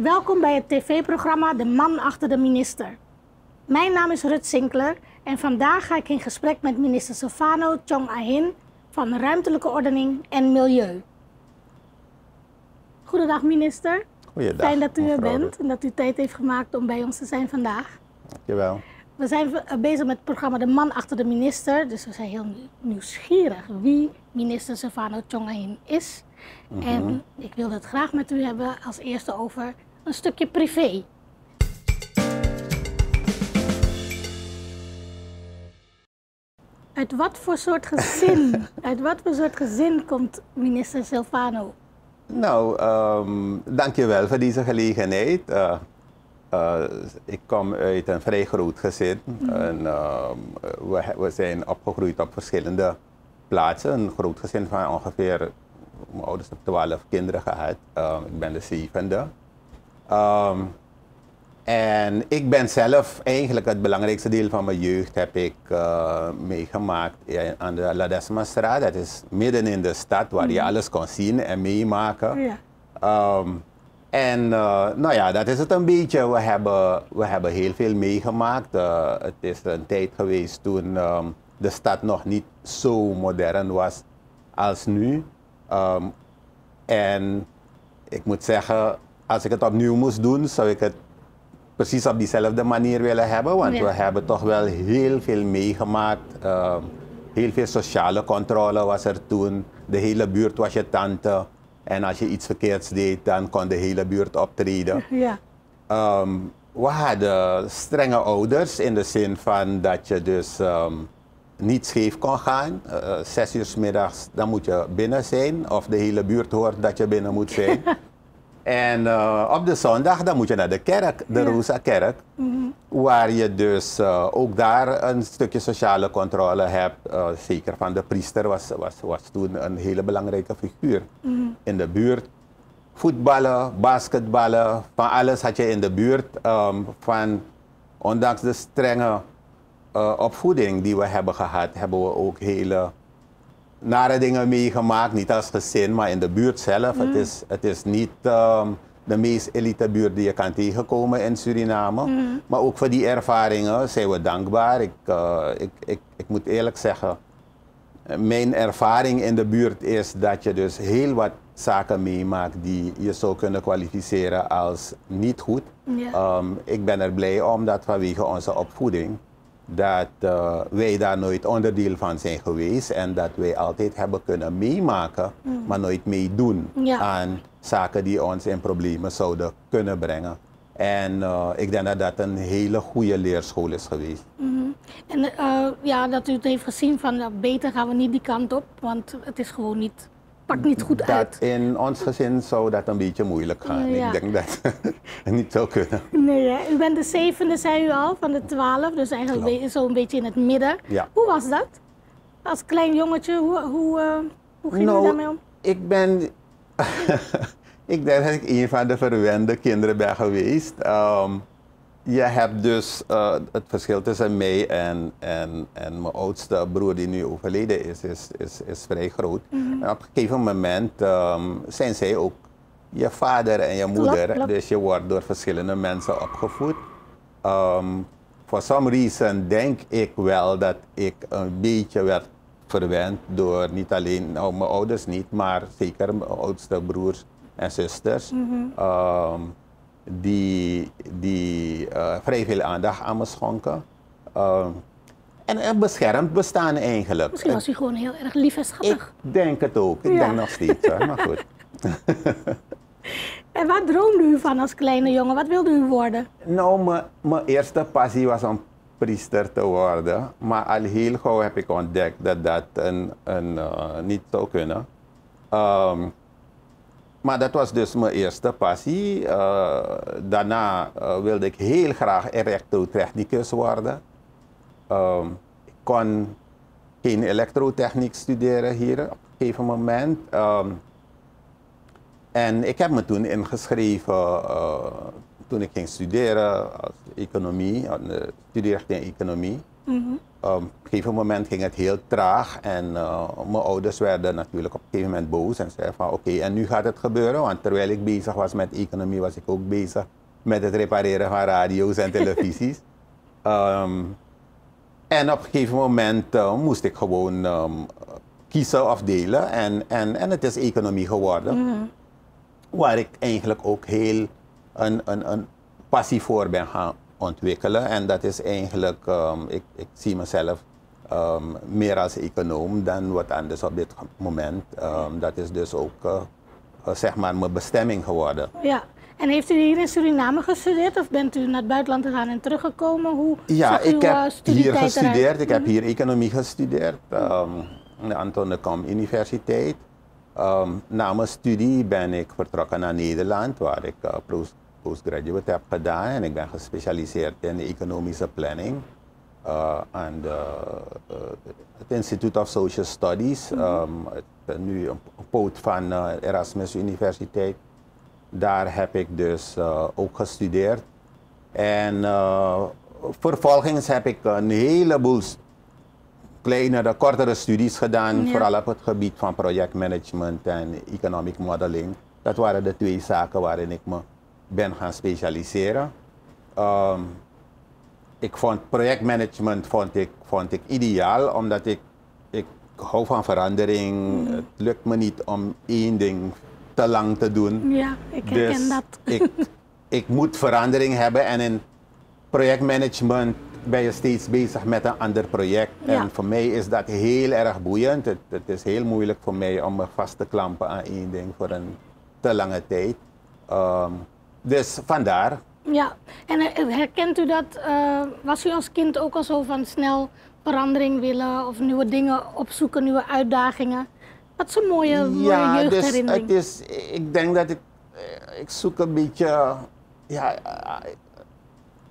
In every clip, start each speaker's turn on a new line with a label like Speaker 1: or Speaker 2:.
Speaker 1: Welkom bij het tv-programma De Man achter de minister. Mijn naam is Rut Sinkler en vandaag ga ik in gesprek met minister Silvano Chong Ahin van Ruimtelijke Ordening en Milieu. Goedendag minister.
Speaker 2: Goeiedag.
Speaker 1: Fijn dat u er bent en dat u tijd heeft gemaakt om bij ons te zijn vandaag.
Speaker 2: Dankjewel.
Speaker 1: We zijn bezig met het programma De Man achter de minister, dus we zijn heel nieuwsgierig wie minister Silvano Chong Ahin is. En ik wil het graag met u hebben als eerste over een stukje privé. Uit wat voor soort gezin komt minister Silvano?
Speaker 2: Nou, dankjewel voor deze gelegenheid. Ik kom uit een vrij groot gezin. En, we zijn opgegroeid op verschillende plaatsen. Een groot gezin van ongeveer, mijn ouders hebben 12 kinderen gehad. Ik ben de zevende. En ik ben zelf eigenlijk het belangrijkste deel van mijn jeugd heb ik meegemaakt aan de Ledesmastraat. Dat is midden in de stad waar je alles kon zien en meemaken. Ja. Nou ja, dat is het een beetje. We hebben heel veel meegemaakt. Het is een tijd geweest toen de stad nog niet zo modern was als nu. En ik moet zeggen, als ik het opnieuw moest doen, zou ik het precies op diezelfde manier willen hebben. Want we hebben toch wel heel veel meegemaakt. Heel veel sociale controle was er toen. De hele buurt was je tante. En als je iets verkeerds deed, dan kon de hele buurt optreden. Ja. We hadden strenge ouders in de zin van dat je dus niet scheef kon gaan. 6 uur 's middags, dan moet je binnen zijn. Of de hele buurt hoort dat je binnen moet zijn. En op de zondag dan moet je naar de kerk, de Rosa Kerk. Waar je dus ook daar een stukje sociale controle hebt. Zeker van de priester was toen een hele belangrijke figuur in de buurt. Voetballen, basketballen, van alles had je in de buurt. Ondanks de strenge opvoeding die we hebben gehad, hebben we ook hele nare dingen meegemaakt. Niet als gezin, maar in de buurt zelf. Het is niet de meest elite buurt die je kan tegenkomen in Suriname. Maar ook voor die ervaringen zijn we dankbaar. Ik moet eerlijk zeggen, mijn ervaring in de buurt is dat je dus heel wat zaken meemaakt die je zou kunnen kwalificeren als niet goed. Ja. Ik ben er blij om dat vanwege onze opvoeding dat wij daar nooit onderdeel van zijn geweest en dat wij altijd hebben kunnen meemaken, maar nooit meedoen aan zaken die ons in problemen zouden kunnen brengen. En ik denk dat dat een hele goede leerschool is geweest.
Speaker 1: En dat u het heeft gezien van beter gaan we niet die kant op, want het is gewoon niet, pakt niet goed uit.
Speaker 2: In ons gezin zou dat een beetje moeilijk gaan. Ik denk dat het niet zou kunnen.
Speaker 1: Nee, u bent de zevende, zei u al, van de 12, dus eigenlijk zo'n beetje in het midden. Ja. Hoe was dat? Als klein jongetje, hoe ging u daarmee om?
Speaker 2: Ik denk dat ik een van de verwende kinderen ben geweest. Je hebt dus het verschil tussen mij en mijn oudste broer die nu overleden is vrij groot. En op een gegeven moment zijn zij ook je vader en je moeder. Klopt. Dus je wordt door verschillende mensen opgevoed. For some reason denk ik wel dat ik een beetje werd verwend door niet alleen mijn ouders niet, maar zeker mijn oudste broers en zusters. Die vrij veel aandacht aan me schonken. En een beschermd bestaan eigenlijk.
Speaker 1: Misschien was u gewoon heel erg lief en schattig.
Speaker 2: Ik denk het ook. Ik denk nog steeds, maar goed.
Speaker 1: En wat droomde u van als kleine jongen? Wat wilde u worden?
Speaker 2: Nou, mijn eerste passie was om priester te worden. Maar al heel gauw heb ik ontdekt dat dat niet zou kunnen. Maar dat was dus mijn eerste passie. Daarna wilde ik heel graag elektrotechnicus worden. Ik kon geen elektrotechniek studeren hier op een gegeven moment. En ik heb me toen ingeschreven toen ik ging studeren als economie, studierichting economie. Op een gegeven moment ging het heel traag en mijn ouders werden natuurlijk op een gegeven moment boos en zeiden van oké, en nu gaat het gebeuren, want terwijl ik bezig was met economie was ik ook bezig met het repareren van radio's en televisies. En op een gegeven moment moest ik gewoon kiezen of delen en het is economie geworden, waar ik eigenlijk ook heel een passie voor ben gaan ontwikkelen. En dat is eigenlijk, ik zie mezelf meer als econoom dan wat anders op dit moment. Dat is dus ook zeg maar mijn bestemming geworden.
Speaker 1: Ja, en heeft u hier in Suriname gestudeerd of bent u naar het buitenland gegaan en teruggekomen? Hoe
Speaker 2: ja, ik heb hier gestudeerd.
Speaker 1: Eruit?
Speaker 2: Ik heb hier economie gestudeerd aan de Anton de Kom Universiteit. Na mijn studie ben ik vertrokken naar Nederland, waar ik postgraduate heb gedaan en ik ben gespecialiseerd in de economische planning aan het Institute of Social Studies, nu een poot van Erasmus Universiteit. Daar heb ik dus ook gestudeerd en vervolgens heb ik een heleboel kleinere, kortere studies gedaan, vooral op het gebied van projectmanagement en economic modeling. Dat waren de twee zaken waarin ik me ben gaan specialiseren. Ik vond projectmanagement vond ik ideaal, omdat ik hou van verandering. Het lukt me niet om één ding te lang te doen.
Speaker 1: Ja, ik herken dat.
Speaker 2: Ik moet verandering hebben en in projectmanagement ben je steeds bezig met een ander project. Ja. En voor mij is dat heel erg boeiend. Het is heel moeilijk voor mij om me vast te klampen aan één ding voor een te lange tijd. Dus vandaar.
Speaker 1: Ja, en herkent u dat, was u als kind ook al zo van snel verandering willen of nieuwe dingen opzoeken, nieuwe uitdagingen? Wat is een mooie jeugdherinnering.
Speaker 2: Dus ik denk dat ik zoek een beetje,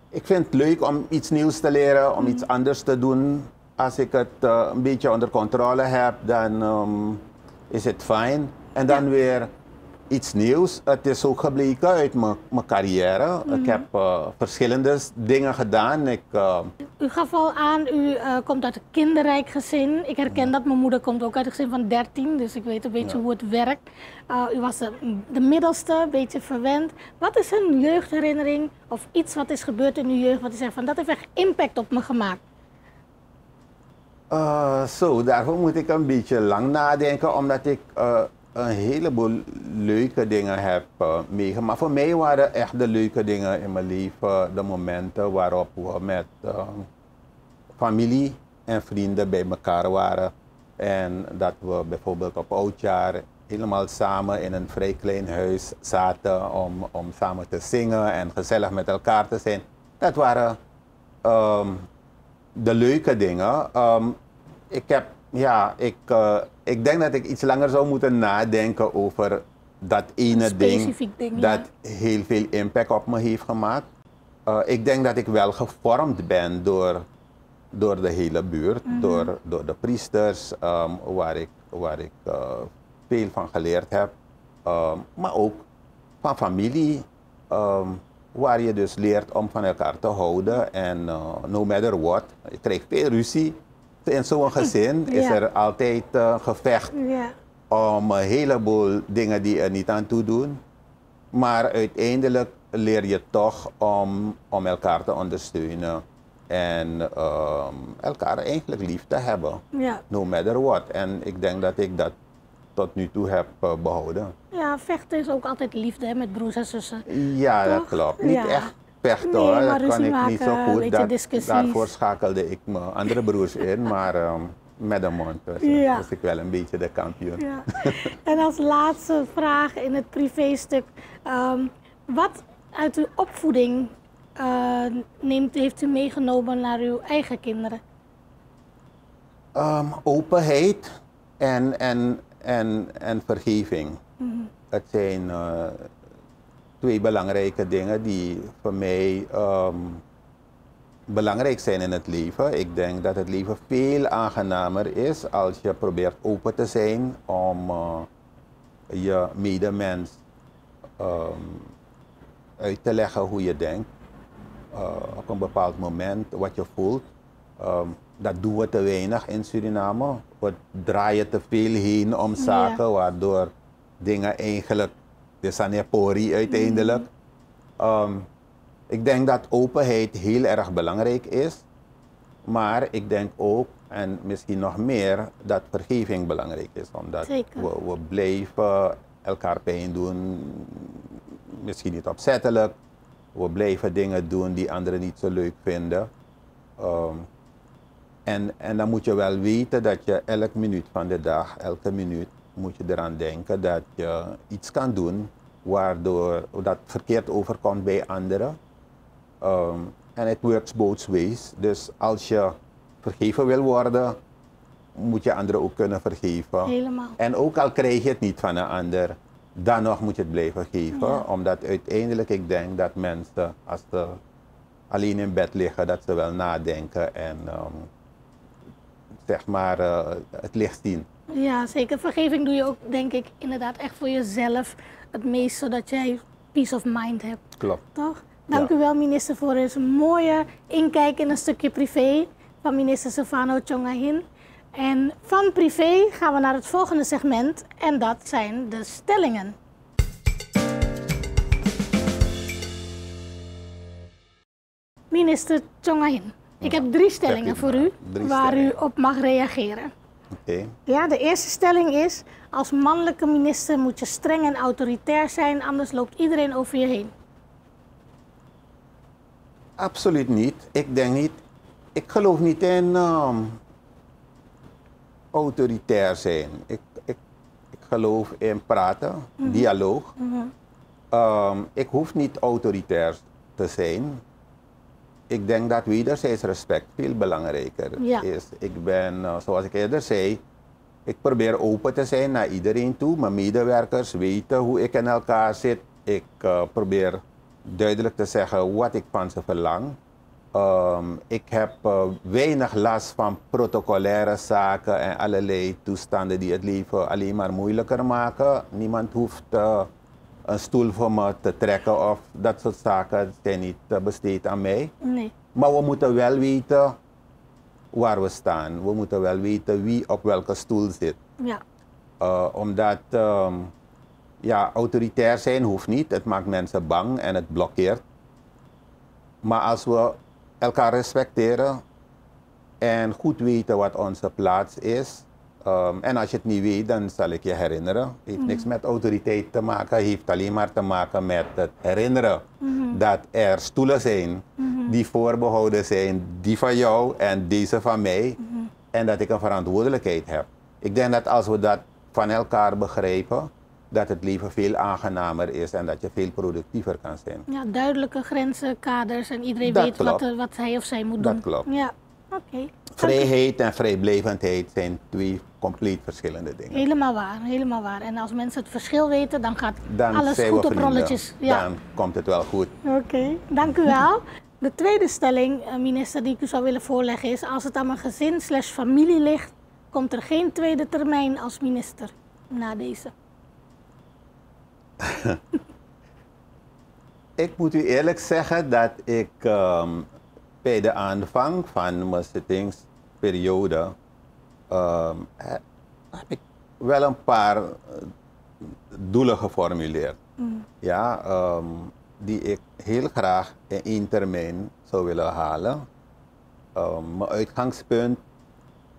Speaker 2: ik vind het leuk om iets nieuws te leren, om iets anders te doen. Als ik het een beetje onder controle heb, dan is het fijn. En dan weer iets nieuws. Het is ook gebleken uit mijn carrière. Ik heb verschillende dingen gedaan.
Speaker 1: U gaf al aan, u komt uit een kinderrijk gezin. Ik herken dat, mijn moeder komt ook uit een gezin van 13, dus ik weet een beetje hoe het werkt. U was de middelste, een beetje verwend. Wat is een jeugdherinnering of iets wat is gebeurd in uw jeugd, wat u zegt van dat heeft echt impact op me gemaakt?
Speaker 2: Daarvoor moet ik een beetje lang nadenken, omdat ik een heleboel leuke dingen heb meegemaakt. Voor mij waren echt de leuke dingen in mijn leven de momenten waarop we met familie en vrienden bij elkaar waren. En dat we bijvoorbeeld op oudjaar helemaal samen in een vrij klein huis zaten om samen te zingen en gezellig met elkaar te zijn. Dat waren de leuke dingen. Ik denk dat ik iets langer zou moeten nadenken over dat ene ding dat heel veel impact op me heeft gemaakt. Ik denk dat ik wel gevormd ben door de hele buurt, door de priesters, waar ik veel van geleerd heb. Maar ook van familie, waar je dus leert om van elkaar te houden. En no matter what, je krijgt veel ruzie. In zo'n gezin is er altijd gevecht om een heleboel dingen die er niet aan toe doen. Maar uiteindelijk leer je toch om elkaar te ondersteunen en elkaar eigenlijk lief te hebben. No matter what. En ik denk dat ik dat tot nu toe heb behouden.
Speaker 1: Ja, vechten is ook altijd liefde hè, met broers en zussen.
Speaker 2: Ja, toch? Dat klopt. Niet echt vechten hoor, dat kan ik niet zo goed. Daarvoor schakelde ik mijn andere broers in, maar met de mond was ik wel een beetje de kampioen.
Speaker 1: Ja. En als laatste vraag in het privéstuk, wat uit uw opvoeding heeft u meegenomen naar uw eigen kinderen?
Speaker 2: Openheid en vergeving. Het zijn twee belangrijke dingen die voor mij belangrijk zijn in het leven. Ik denk dat het leven veel aangenamer is als je probeert open te zijn om je medemens uit te leggen hoe je denkt op een bepaald moment, wat je voelt. Dat doen we te weinig in Suriname. We draaien te veel heen om zaken, waardoor dingen eigenlijk, de sanepori uiteindelijk. Ik denk dat openheid heel erg belangrijk is. Maar ik denk ook, en misschien nog meer, dat vergeving belangrijk is. Omdat we blijven elkaar pijn doen, misschien niet opzettelijk. We blijven dingen doen die anderen niet zo leuk vinden. En dan moet je wel weten dat je elke minuut van de dag, elke minuut, moet je eraan denken dat je iets kan doen waardoor dat verkeerd overkomt bij anderen. En het works both ways. Dus als je vergeven wil worden, moet je anderen ook kunnen vergeven.
Speaker 1: Helemaal.
Speaker 2: En ook al krijg je het niet van een ander, dan nog moet je het blijven geven. Ja. Omdat uiteindelijk ik denk dat mensen, als ze alleen in bed liggen, dat ze wel nadenken en zeg maar het licht zien.
Speaker 1: Ja, zeker. Vergeving doe je ook, denk ik, inderdaad echt voor jezelf het meest, zodat jij peace of mind hebt.
Speaker 2: Klopt.
Speaker 1: Toch? Dank u wel, minister, voor een mooie inkijk in een stukje privé van minister Silvano Tjongahin. En van privé gaan we naar het volgende segment en dat zijn de stellingen. Minister Tjongahin, ik heb 3 stellingen voor u waar u op mag reageren.
Speaker 2: Okay.
Speaker 1: Ja, de eerste stelling is, als mannelijke minister moet je streng en autoritair zijn, anders loopt iedereen over je heen.
Speaker 2: Absoluut niet. Ik denk niet. Ik geloof niet in autoritair zijn. Ik geloof in praten, dialoog. Ik hoef niet autoritair te zijn. Ik denk dat wederzijds respect veel belangrijker is. Ik ben, zoals ik eerder zei, ik probeer open te zijn naar iedereen toe. Mijn medewerkers weten hoe ik in elkaar zit. Ik probeer duidelijk te zeggen wat ik van ze verlang. Ik heb weinig last van protocolaire zaken en allerlei toestanden die het leven alleen maar moeilijker maken. Niemand hoeft een stoel voor me te trekken of dat soort zaken zijn niet besteed aan mij.
Speaker 1: Nee.
Speaker 2: Maar we moeten wel weten waar we staan. We moeten wel weten wie op welke stoel zit.
Speaker 1: Ja.
Speaker 2: Omdat autoritair zijn hoeft niet. Het maakt mensen bang en het blokkeert. Maar als we elkaar respecteren en goed weten wat onze plaats is. En als je het niet weet, dan zal ik je herinneren. Het heeft niks met autoriteit te maken. Het heeft alleen maar te maken met het herinneren dat er stoelen zijn die voorbehouden zijn. Die van jou en deze van mij. En dat ik een verantwoordelijkheid heb. Ik denk dat als we dat van elkaar begrijpen, dat het leven veel aangenamer is en dat je veel productiever kan zijn.
Speaker 1: Ja, duidelijke grenzen, kaders en iedereen weet wat hij of zij moet doen.
Speaker 2: Dat klopt.
Speaker 1: Ja, oké.
Speaker 2: Vrijheid en vrijblijvendheid zijn 2 compleet verschillende dingen.
Speaker 1: Helemaal waar, helemaal waar. En als mensen het verschil weten, dan gaat alles goed op rolletjes.
Speaker 2: Ja. Dan komt het wel goed.
Speaker 1: Oké, dank u wel. De tweede stelling, minister, die ik u zou willen voorleggen is, als het aan mijn gezin/familie ligt, komt er geen tweede termijn als minister na deze.
Speaker 2: Ik moet u eerlijk zeggen dat ik bij de aanvang van mijn zittingsperiode heb ik wel een paar doelen geformuleerd. Ja, die ik heel graag in 1 termijn zou willen halen. Mijn uitgangspunt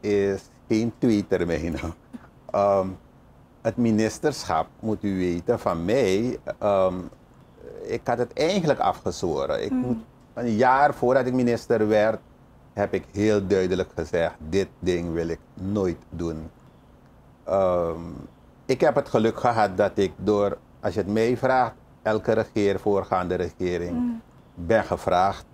Speaker 2: is geen 2 termijnen. Het ministerschap, moet u weten, van mij, ik had het eigenlijk afgezworen. Een jaar voordat ik minister werd, heb ik heel duidelijk gezegd, dit ding wil ik nooit doen. Ik heb het geluk gehad dat ik door, als je het mij vraagt, elke voorgaande regering ben gevraagd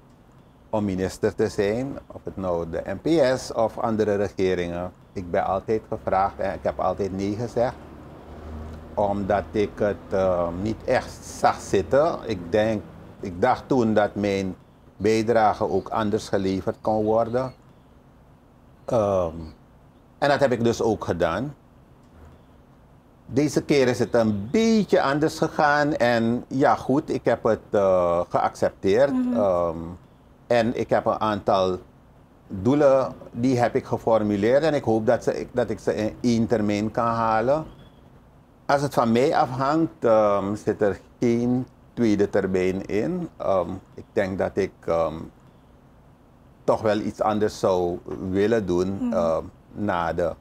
Speaker 2: om minister te zijn. Of het nou de NPS of andere regeringen. Ik ben altijd gevraagd en ik heb altijd nee gezegd. Omdat ik het niet echt zag zitten. Ik dacht toen dat mijn bijdrage ook anders geleverd kon worden. En dat heb ik dus ook gedaan. Deze keer is het een beetje anders gegaan en ja goed, ik heb het geaccepteerd. En ik heb een aantal doelen die heb ik geformuleerd en ik hoop dat ik ze in 1 termijn kan halen. Als het van mij afhangt, zit er geen tweede termijn in. Ik denk dat ik toch wel iets anders zou willen doen na de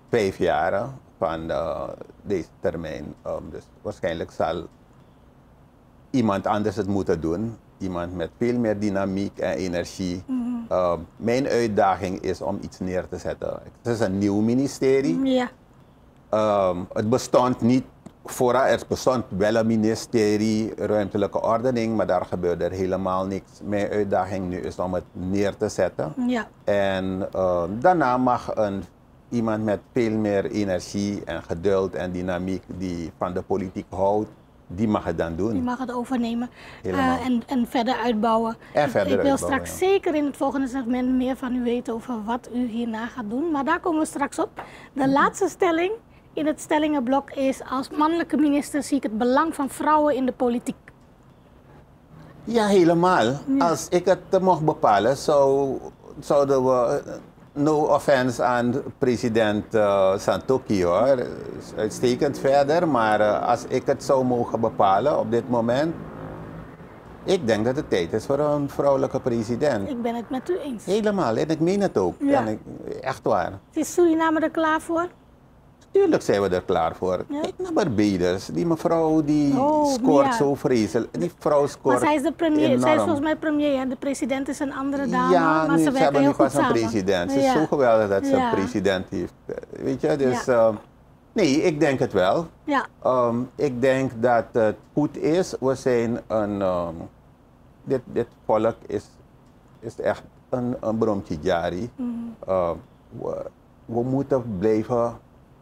Speaker 2: 5 jaar van deze termijn. Dus waarschijnlijk zal iemand anders het moeten doen. Iemand met veel meer dynamiek en energie. Mijn uitdaging is om iets neer te zetten. Het is een nieuw ministerie.
Speaker 1: Ja.
Speaker 2: Het bestond niet vooral, er bestond wel een ministerie ruimtelijke ordening, maar daar gebeurde er helemaal niks. Mijn uitdaging nu is om het neer te zetten.
Speaker 1: Ja.
Speaker 2: En daarna mag iemand met veel meer energie en geduld en dynamiek die van de politiek houdt, die mag het dan doen.
Speaker 1: Die mag het overnemen en verder uitbouwen.
Speaker 2: Ik
Speaker 1: wil straks zeker in het volgende segment meer van u weten over wat u hierna gaat doen. Maar daar komen we straks op. De laatste stelling in het stellingenblok is: als mannelijke minister zie ik het belang van vrouwen in de politiek.
Speaker 2: Ja, helemaal. Ja. Als ik het mocht bepalen, zouden we, no offense aan president Santokhi hoor, uitstekend verder, maar als ik het zou mogen bepalen op dit moment, ik denk dat het tijd is voor een vrouwelijke president.
Speaker 1: Ik ben het met u eens.
Speaker 2: Helemaal, en ik meen het ook.
Speaker 1: Ja.
Speaker 2: Echt waar.
Speaker 1: Is Suriname er klaar voor?
Speaker 2: Tuurlijk zijn we er klaar voor. Ja. Kijk naar Barbados. Die mevrouw die scoort zo vreselijk. Die vrouw scoort.
Speaker 1: Maar zij is de premier.
Speaker 2: Enorm.
Speaker 1: Zij is volgens mij premier. De president is een andere dame.
Speaker 2: Ja,
Speaker 1: maar ze werken heel goed samen.
Speaker 2: Een president. Ze is zo geweldig dat ze een president heeft. Weet je, dus nee, ik denk het wel.
Speaker 1: Ja.
Speaker 2: Ik denk dat het goed is. We zijn dit volk is echt een bromtje jari. We moeten blijven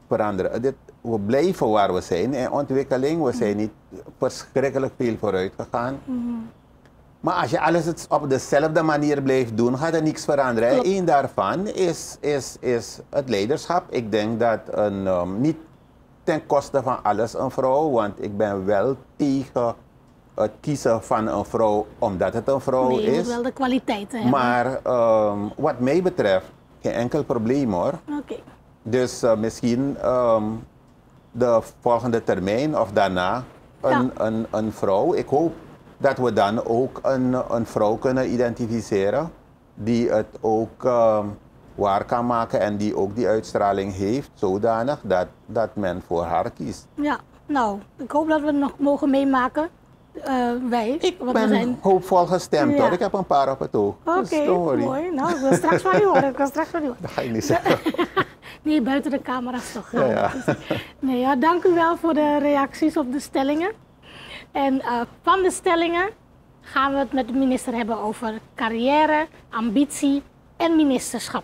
Speaker 2: veranderen. We blijven waar we zijn in ontwikkeling. We zijn niet verschrikkelijk veel vooruit gegaan. Maar als je alles op dezelfde manier blijft doen, gaat er niks veranderen. Eén daarvan is het leiderschap. Ik denk dat niet ten koste van alles een vrouw, want ik ben wel tegen het kiezen van een vrouw omdat het een vrouw is.
Speaker 1: Je moet wel de kwaliteiten hebben.
Speaker 2: Maar wat mij betreft, geen enkel probleem hoor.
Speaker 1: Okay.
Speaker 2: Dus misschien de volgende termijn of daarna een vrouw. Ik hoop dat we dan ook een vrouw kunnen identificeren die het ook waar kan maken en die ook die uitstraling heeft, zodanig dat men voor haar kiest.
Speaker 1: Ja, nou, ik hoop dat we het nog mogen meemaken.
Speaker 2: Ik ben hoopvol gestemd hoor. Ik heb een paar op het oog.
Speaker 1: Oké, mooi. Nou, ik wil straks van u horen.
Speaker 2: Dat ga je niet zeggen.
Speaker 1: Nee, buiten de camera's toch.
Speaker 2: Ja.
Speaker 1: Nee, dank u wel voor de reacties op de stellingen. En van de stellingen gaan we het met de minister hebben over carrière, ambitie en ministerschap.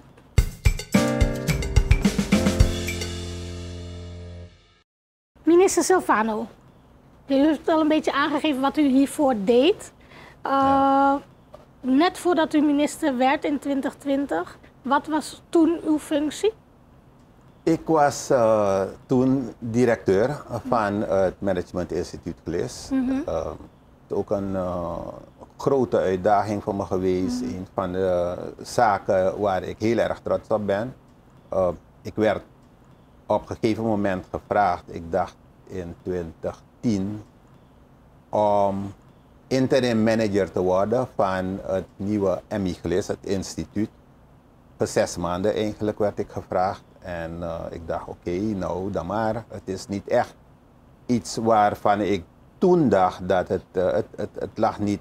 Speaker 1: Minister Silvano, u heeft al een beetje aangegeven wat u hiervoor deed. Net voordat u minister werd in 2020, wat was toen uw functie?
Speaker 2: Ik was toen directeur van het Management Instituut GLIS. Het is ook een grote uitdaging voor me geweest. Een van de zaken waar ik heel erg trots op ben. Ik werd op een gegeven moment gevraagd, ik dacht in 2010, om interim manager te worden van het nieuwe MI GLIS, het instituut. Voor 6 maanden eigenlijk werd ik gevraagd. En ik dacht, oké, nou dan maar. Het is niet echt iets waarvan ik toen dacht dat het lag niet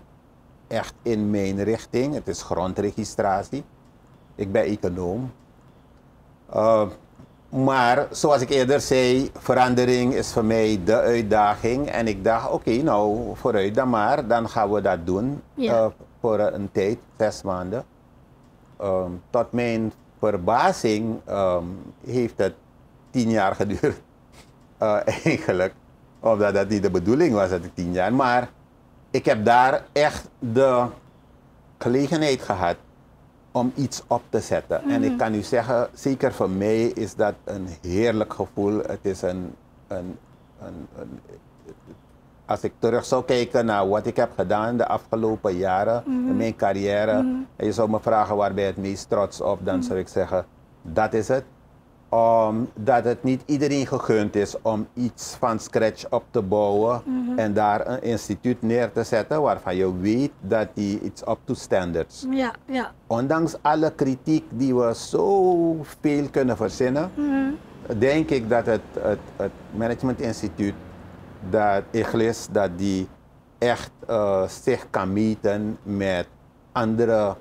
Speaker 2: echt in mijn richting. Het is grondregistratie. Ik ben econoom. Maar zoals ik eerder zei, verandering is voor mij de uitdaging. En ik dacht, oké, nou vooruit dan maar. Dan gaan we dat doen voor een tijd, 6 maanden. Tot mijn verbazing heeft het 10 jaar geduurd. Eigenlijk. Omdat dat niet de bedoeling was dat het 10 jaar. Maar ik heb daar echt de gelegenheid gehad om iets op te zetten. En ik kan u zeggen, zeker voor mij is dat een heerlijk gevoel. Het is als ik terug zou kijken naar wat ik heb gedaan de afgelopen jaren in mijn carrière, en je zou me vragen waar ben je het meest trots op, dan zou ik zeggen, dat is het. Dat het niet iedereen gegund is om iets van scratch op te bouwen en daar een instituut neer te zetten waarvan je weet dat die iets up to standards.
Speaker 1: Ja, ja.
Speaker 2: Ondanks alle kritiek die we zo veel kunnen verzinnen, denk ik dat het Management Instituut, dat IGLIS, dat die echt zich kan meten met andere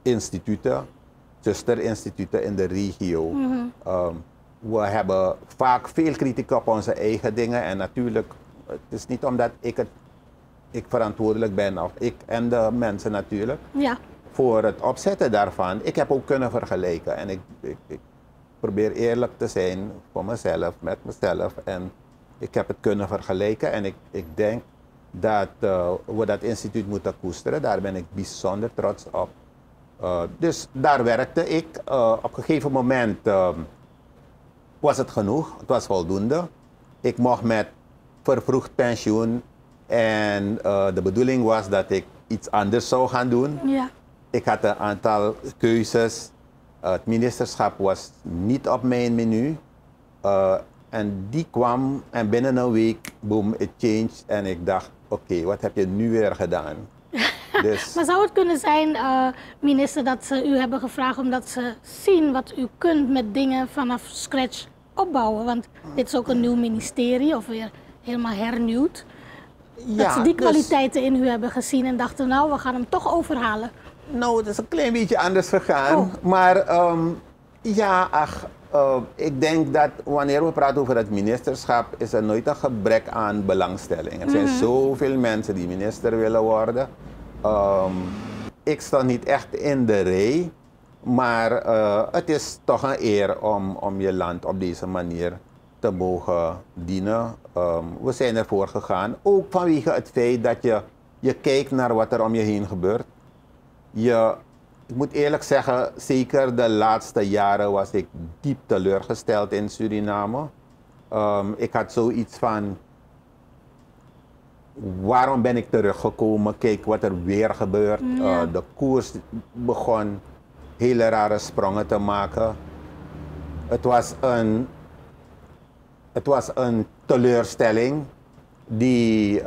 Speaker 2: instituten, zusterinstituten in de regio. We hebben vaak veel kritiek op onze eigen dingen en natuurlijk, het is niet omdat ik verantwoordelijk ben, of ik en de mensen natuurlijk, voor het opzetten daarvan. Ik heb ook kunnen vergelijken en ik probeer eerlijk te zijn voor mezelf, met mezelf, en ik heb het kunnen vergelijken en ik denk dat we dat instituut moeten koesteren. Daar ben ik bijzonder trots op. Dus daar werkte ik. Op een gegeven moment was het genoeg, het was voldoende. Ik mocht met vervroegd pensioen en de bedoeling was dat ik iets anders zou gaan doen.
Speaker 1: Ja.
Speaker 2: Ik had een aantal keuzes. Het ministerschap was niet op mijn menu. En die kwam en binnen een week, boom, it changed. En ik dacht, oké, wat heb je nu weer gedaan? Dus...
Speaker 1: Maar zou het kunnen zijn, minister, dat ze u hebben gevraagd omdat ze zien wat u kunt met dingen vanaf scratch opbouwen? Want dit is ook een nieuw ministerie, of weer helemaal hernieuwd. Ja, dat ze die kwaliteiten in u hebben gezien en dachten, nou, we gaan hem toch overhalen.
Speaker 2: Nou, het is een klein beetje anders gegaan. Maar ik denk dat wanneer we praten over het ministerschap, is er nooit een gebrek aan belangstelling. Er zijn zoveel mensen die minister willen worden. Ik sta niet echt in de rij, maar het is toch een eer om je land op deze manier te mogen dienen. We zijn ervoor gegaan, ook vanwege het feit dat je kijkt naar wat er om je heen gebeurt. Ik moet eerlijk zeggen, zeker de laatste jaren was ik diep teleurgesteld in Suriname. Ik had zoiets van, waarom ben ik teruggekomen? Kijk wat er weer gebeurt.
Speaker 1: Ja.
Speaker 2: De koers begon hele rare sprongen te maken. Het was een teleurstelling die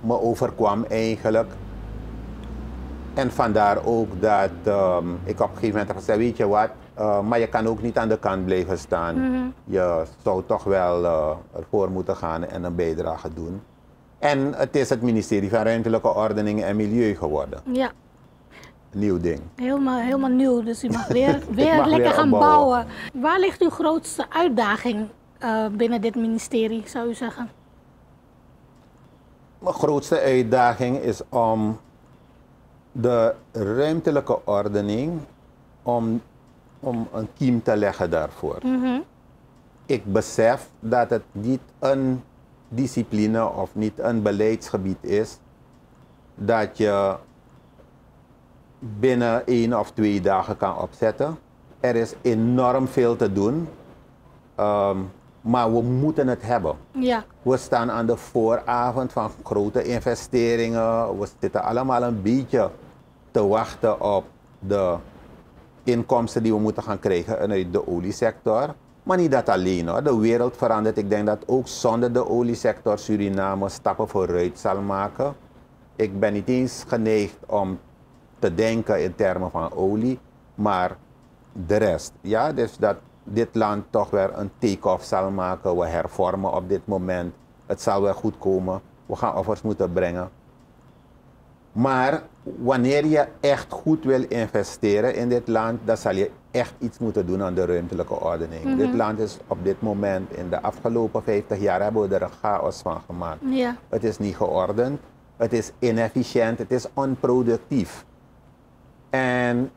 Speaker 2: me overkwam eigenlijk. En vandaar ook dat ik op een gegeven moment heb gezegd, weet je wat, maar je kan ook niet aan de kant blijven staan. Je zou toch wel ervoor moeten gaan en een bijdrage doen. En het is het ministerie van Ruimtelijke Ordening en Milieu geworden.
Speaker 1: Ja.
Speaker 2: Nieuw ding.
Speaker 1: Helemaal nieuw, dus u mag weer
Speaker 2: mag
Speaker 1: lekker
Speaker 2: weer
Speaker 1: gaan
Speaker 2: opbouwen.
Speaker 1: bouwen. Waar ligt uw grootste uitdaging binnen dit ministerie, zou u zeggen?
Speaker 2: Mijn grootste uitdaging is om de ruimtelijke ordening, om een kiem te leggen daarvoor. Ik besef dat het niet een discipline of niet een beleidsgebied is dat je binnen 1 of 2 dagen kan opzetten. Er is enorm veel te doen, maar we moeten het hebben.
Speaker 1: Ja.
Speaker 2: We staan aan de vooravond van grote investeringen. We zitten allemaal een beetje te wachten op de inkomsten die we moeten gaan krijgen uit de oliesector. Maar niet dat alleen hoor. De wereld verandert. Ik denk dat ook zonder de oliesector Suriname stappen vooruit zal maken. Ik ben niet eens geneigd om te denken in termen van olie, maar de rest. Ja, dus dat dit land toch weer een take-off zal maken. We hervormen op dit moment. Het zal wel goed komen. We gaan offers moeten brengen. Maar wanneer je echt goed wil investeren in dit land, dan zal je echt iets moeten doen aan de ruimtelijke ordening. Dit land is op dit moment, in de afgelopen 50 jaar, hebben we er een chaos van gemaakt.
Speaker 1: Ja.
Speaker 2: Het is niet geordend, het is inefficiënt, het is onproductief. En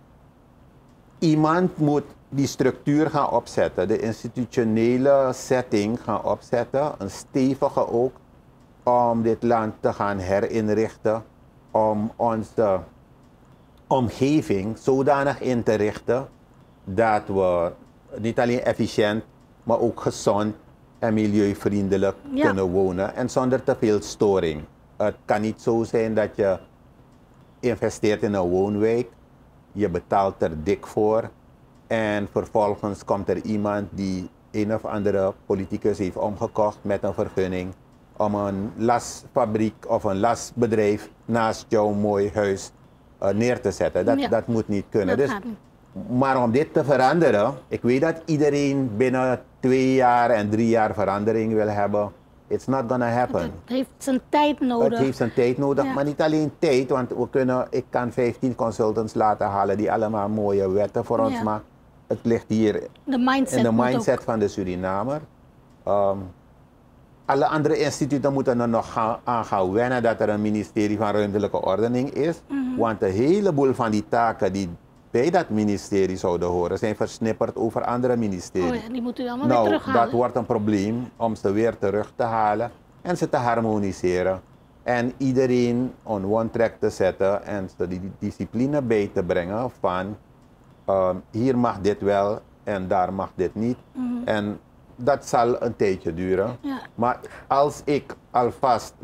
Speaker 2: iemand moet die structuur gaan opzetten, de institutionele setting gaan opzetten, een stevige ook, om dit land te gaan herinrichten, om onze omgeving zodanig in te richten dat we niet alleen efficiënt, maar ook gezond en milieuvriendelijk kunnen wonen en zonder te veel storing. Het kan niet zo zijn dat je investeert in een woonwijk, je betaalt er dik voor en vervolgens komt er iemand die een of andere politicus heeft omgekocht met een vergunning om een lasfabriek of een lasbedrijf naast jouw mooi huis neer te zetten. Dat moet niet kunnen.
Speaker 1: Dat gaat niet.
Speaker 2: Maar om dit te veranderen, ik weet dat iedereen binnen 2 jaar en 3 jaar verandering wil hebben. It's not gonna happen.
Speaker 1: Het heeft zijn tijd nodig.
Speaker 2: Het heeft zijn tijd nodig, maar niet alleen tijd, want ik kan 15 consultants laten halen die allemaal mooie wetten voor ons maken. Het ligt hier in de mindset van de Surinamer. Alle andere instituten moeten er nog aan gaan wennen dat er een ministerie van Ruimtelijke Ordening is. Want een heleboel van die taken die bij dat ministerie zouden horen, zijn versnipperd over andere ministeries.
Speaker 1: Oh ja, die moet u allemaal weer terughalen.
Speaker 2: Dat wordt een probleem om ze weer terug te halen en ze te harmoniseren. En iedereen on one track te zetten en ze die discipline bij te brengen van hier mag dit wel en daar mag dit niet. En dat zal een tijdje duren.
Speaker 1: Ja.
Speaker 2: Maar als ik alvast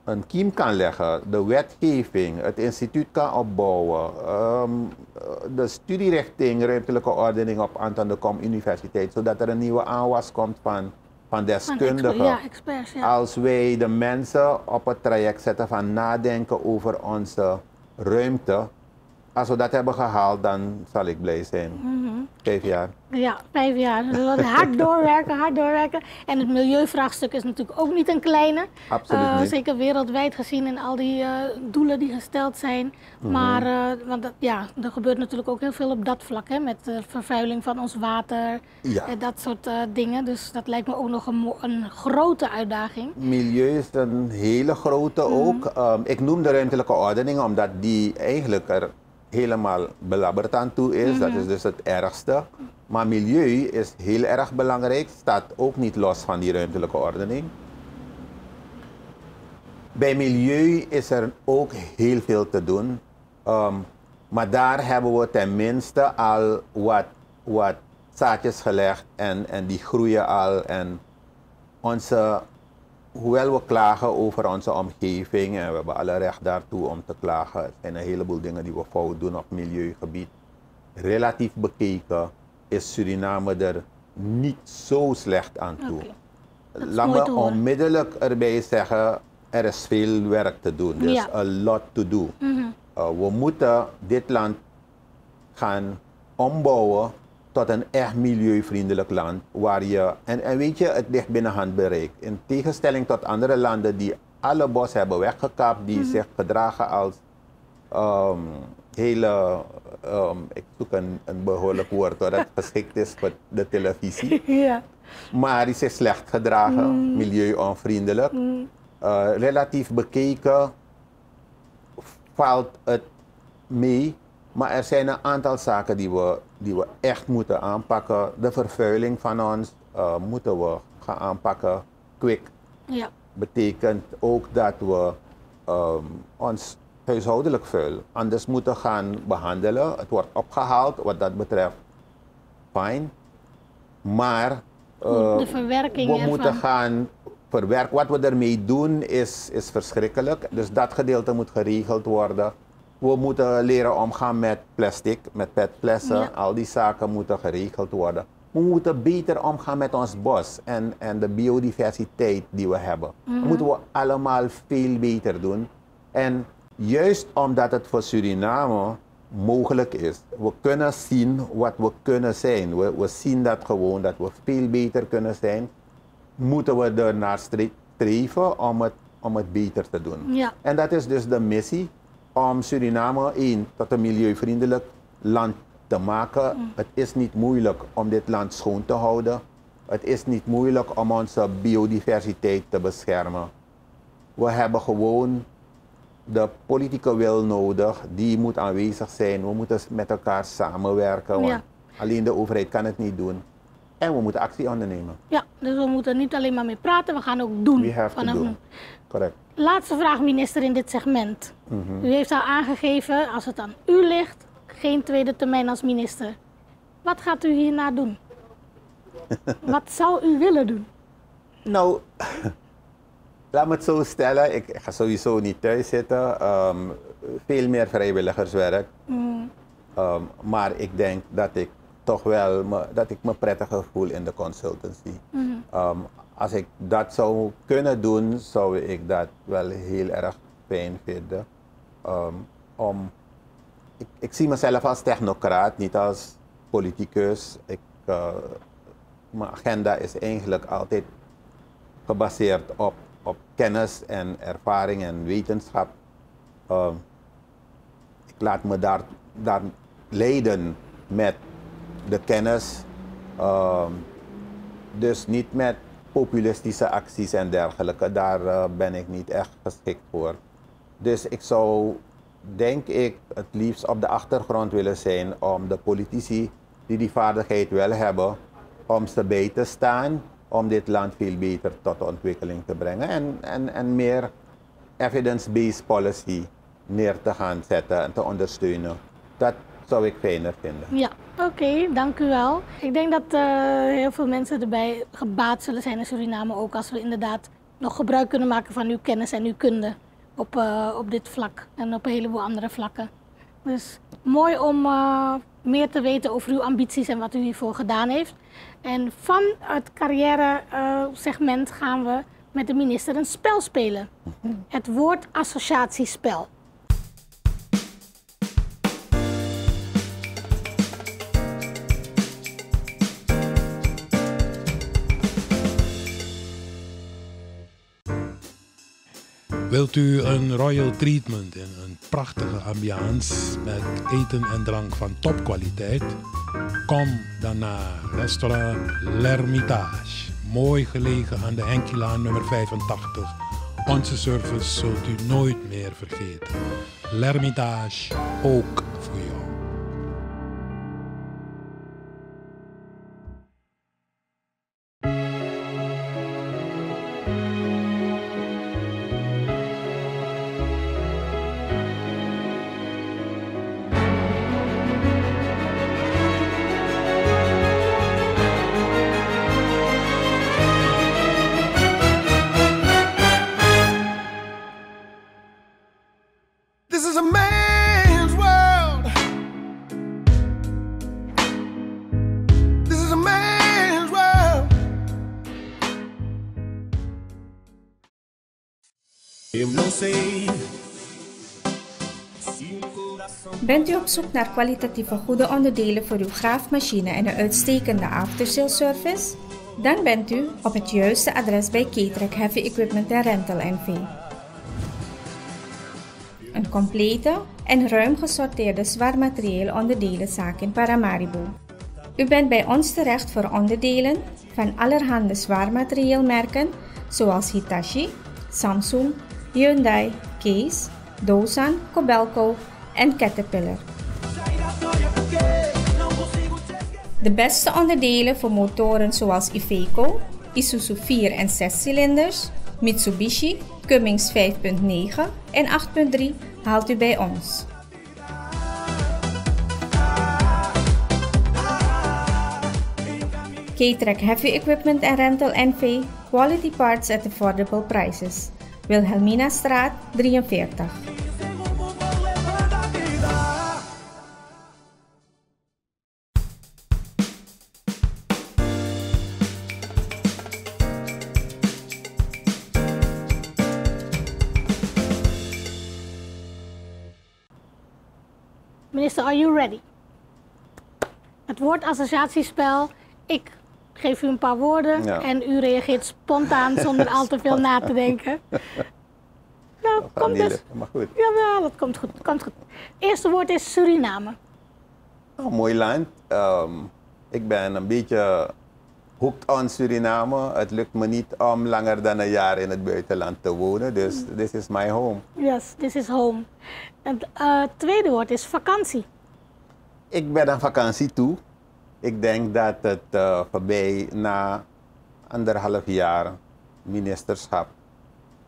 Speaker 2: een kiem kan leggen, de wetgeving, het instituut kan opbouwen, de studierichting ruimtelijke ordening op Anton de Kom Universiteit, zodat er een nieuwe aanwas komt van deskundigen.
Speaker 1: Experts,
Speaker 2: Als wij de mensen op het traject zetten van nadenken over onze ruimte, als we dat hebben gehaald, dan zal ik blij zijn. 5 jaar.
Speaker 1: Ja, 5 jaar. Dus hard doorwerken. En het milieuvraagstuk is natuurlijk ook niet een kleine.
Speaker 2: Absoluut niet.
Speaker 1: Zeker wereldwijd gezien in al die doelen die gesteld zijn. Maar want er gebeurt natuurlijk ook heel veel op dat vlak. Hè, met de vervuiling van ons water en dat soort dingen. Dus dat lijkt me ook nog een grote uitdaging.
Speaker 2: Milieu is een hele grote ook. Ik noem de ruimtelijke ordening omdat die eigenlijk er helemaal belabberd aan toe is. Dat is dus het ergste. Maar milieu is heel erg belangrijk. Staat ook niet los van die ruimtelijke ordening. Bij milieu is er ook heel veel te doen. Maar daar hebben we tenminste al wat zaadjes gelegd en die groeien al. En hoewel we klagen over onze omgeving en we hebben alle recht daartoe om te klagen, er zijn een heleboel dingen die we fout doen op milieugebied. Relatief bekeken is Suriname er niet zo slecht aan toe. Laat me onmiddellijk erbij zeggen, er is veel werk te doen. Er is a lot to do. We moeten dit land gaan ombouwen tot een echt milieuvriendelijk land. Waar en weet je, het ligt binnen handbereik. In tegenstelling tot andere landen die alle bos hebben weggekapt, die zich gedragen als ik zoek een behoorlijk woord dat geschikt is voor de televisie. Maar die zich slecht gedragen, milieuonvriendelijk. Relatief bekeken valt het mee. Maar er zijn een aantal zaken die we echt moeten aanpakken. De vervuiling van ons moeten we gaan aanpakken, quick.
Speaker 1: Ja.
Speaker 2: Betekent ook dat we ons huishoudelijk vuil anders moeten gaan behandelen. Het wordt opgehaald wat dat betreft, fijn. Maar
Speaker 1: de verwerking
Speaker 2: we moeten gaan verwerken. Wat we ermee doen is verschrikkelijk. Dus dat gedeelte moet geregeld worden. We moeten leren omgaan met plastic, met petflessen. Ja. Al die zaken moeten geregeld worden. We moeten beter omgaan met ons bos en de biodiversiteit die we hebben. Dat moeten we allemaal veel beter doen. En juist omdat het voor Suriname mogelijk is, we kunnen zien wat we kunnen zijn. We zien dat gewoon, dat we veel beter kunnen zijn. Moeten we er naar streven om het beter te doen.
Speaker 1: Ja.
Speaker 2: En dat is dus de missie. Om Suriname tot een milieuvriendelijk land te maken. Het is niet moeilijk om dit land schoon te houden. Het is niet moeilijk om onze biodiversiteit te beschermen. We hebben gewoon de politieke wil nodig. Die moet aanwezig zijn. We moeten met elkaar samenwerken. Want alleen de overheid kan het niet doen. En we moeten actie ondernemen.
Speaker 1: Ja, dus we moeten niet alleen maar mee praten. We gaan ook doen.
Speaker 2: We have to do. Correct.
Speaker 1: Laatste vraag, minister, in dit segment. U heeft al aangegeven, als het aan u ligt, geen tweede termijn als minister. Wat gaat u hierna doen? Wat zou u willen doen?
Speaker 2: Nou, laat me het zo stellen. Ik ga sowieso niet thuis zitten. Veel meer vrijwilligerswerk. Maar ik denk dat ik toch wel me prettiger voel in de consultancy. Als ik dat zou kunnen doen, zou ik dat wel heel erg fijn vinden. Ik zie mezelf als technocraat, niet als politicus. Mijn agenda is eigenlijk altijd gebaseerd op kennis en ervaring en wetenschap. Ik laat me daar leiden met de kennis. Dus niet met populistische acties en dergelijke. Daar ben ik niet echt geschikt voor. Dus ik zou, denk ik, het liefst op de achtergrond willen zijn om de politici die vaardigheid wel hebben, om ze bij te staan, om dit land veel beter tot ontwikkeling te brengen en meer evidence-based policy neer te gaan zetten en te ondersteunen. Dat zou ik fijner vinden.
Speaker 1: Ja, oké, dank u wel. Ik denk dat heel veel mensen erbij gebaat zullen zijn in Suriname, ook als we inderdaad nog gebruik kunnen maken van uw kennis en uw kunde op dit vlak en op een heleboel andere vlakken. Dus mooi om meer te weten over uw ambities en wat u hiervoor gedaan heeft. En van het carrière segment gaan we met de minister een spel spelen. Het woord associatiespel.
Speaker 3: Wilt u een royal treatment en een prachtige ambiance met eten en drank van topkwaliteit? Kom dan naar restaurant L'Hermitage. Mooi gelegen aan de Henkilaan nummer 85. Onze service zult u nooit meer vergeten. L'Hermitage, ook voor jou.
Speaker 4: Bent u op zoek naar kwalitatieve goede onderdelen voor uw graafmachine en een uitstekende aftersale service? Dan bent u op het juiste adres bij K-Track Heavy Equipment Rental NV. Een complete en ruim gesorteerde zwaarmaterieel-onderdelenzaak in Paramaribo. U bent bij ons terecht voor onderdelen van allerhande zwaarmaterieelmerken zoals Hitachi, Samsung, Hyundai, Case, Doosan, Kobelco en Caterpillar. De beste onderdelen voor motoren zoals Iveco, Isuzu 4 en 6 cilinders, Mitsubishi, Cummins 5.9 en 8.3 haalt u bij ons. K-Track Heavy Equipment and Rental NV, quality parts at affordable prices. Wilhelmina Straat 43.
Speaker 1: Minister, are you ready? Het woord associatiespel. Ik geef u een paar woorden en u reageert spontaan zonder al te veel na te denken. Nou, komt dus.
Speaker 2: Maar goed.
Speaker 1: Jawel, dat komt goed. Komt goed. Het eerste woord is Suriname.
Speaker 2: Oh, mooi land. Ik ben een beetje hooked on Suriname. Het lukt me niet om langer dan een jaar in het buitenland te wonen. Dus this is my home.
Speaker 1: Yes, this is home. Het tweede woord is vakantie.
Speaker 2: Ik ben aan vakantie toe. Ik denk dat het voorbij na 1,5 jaar ministerschap,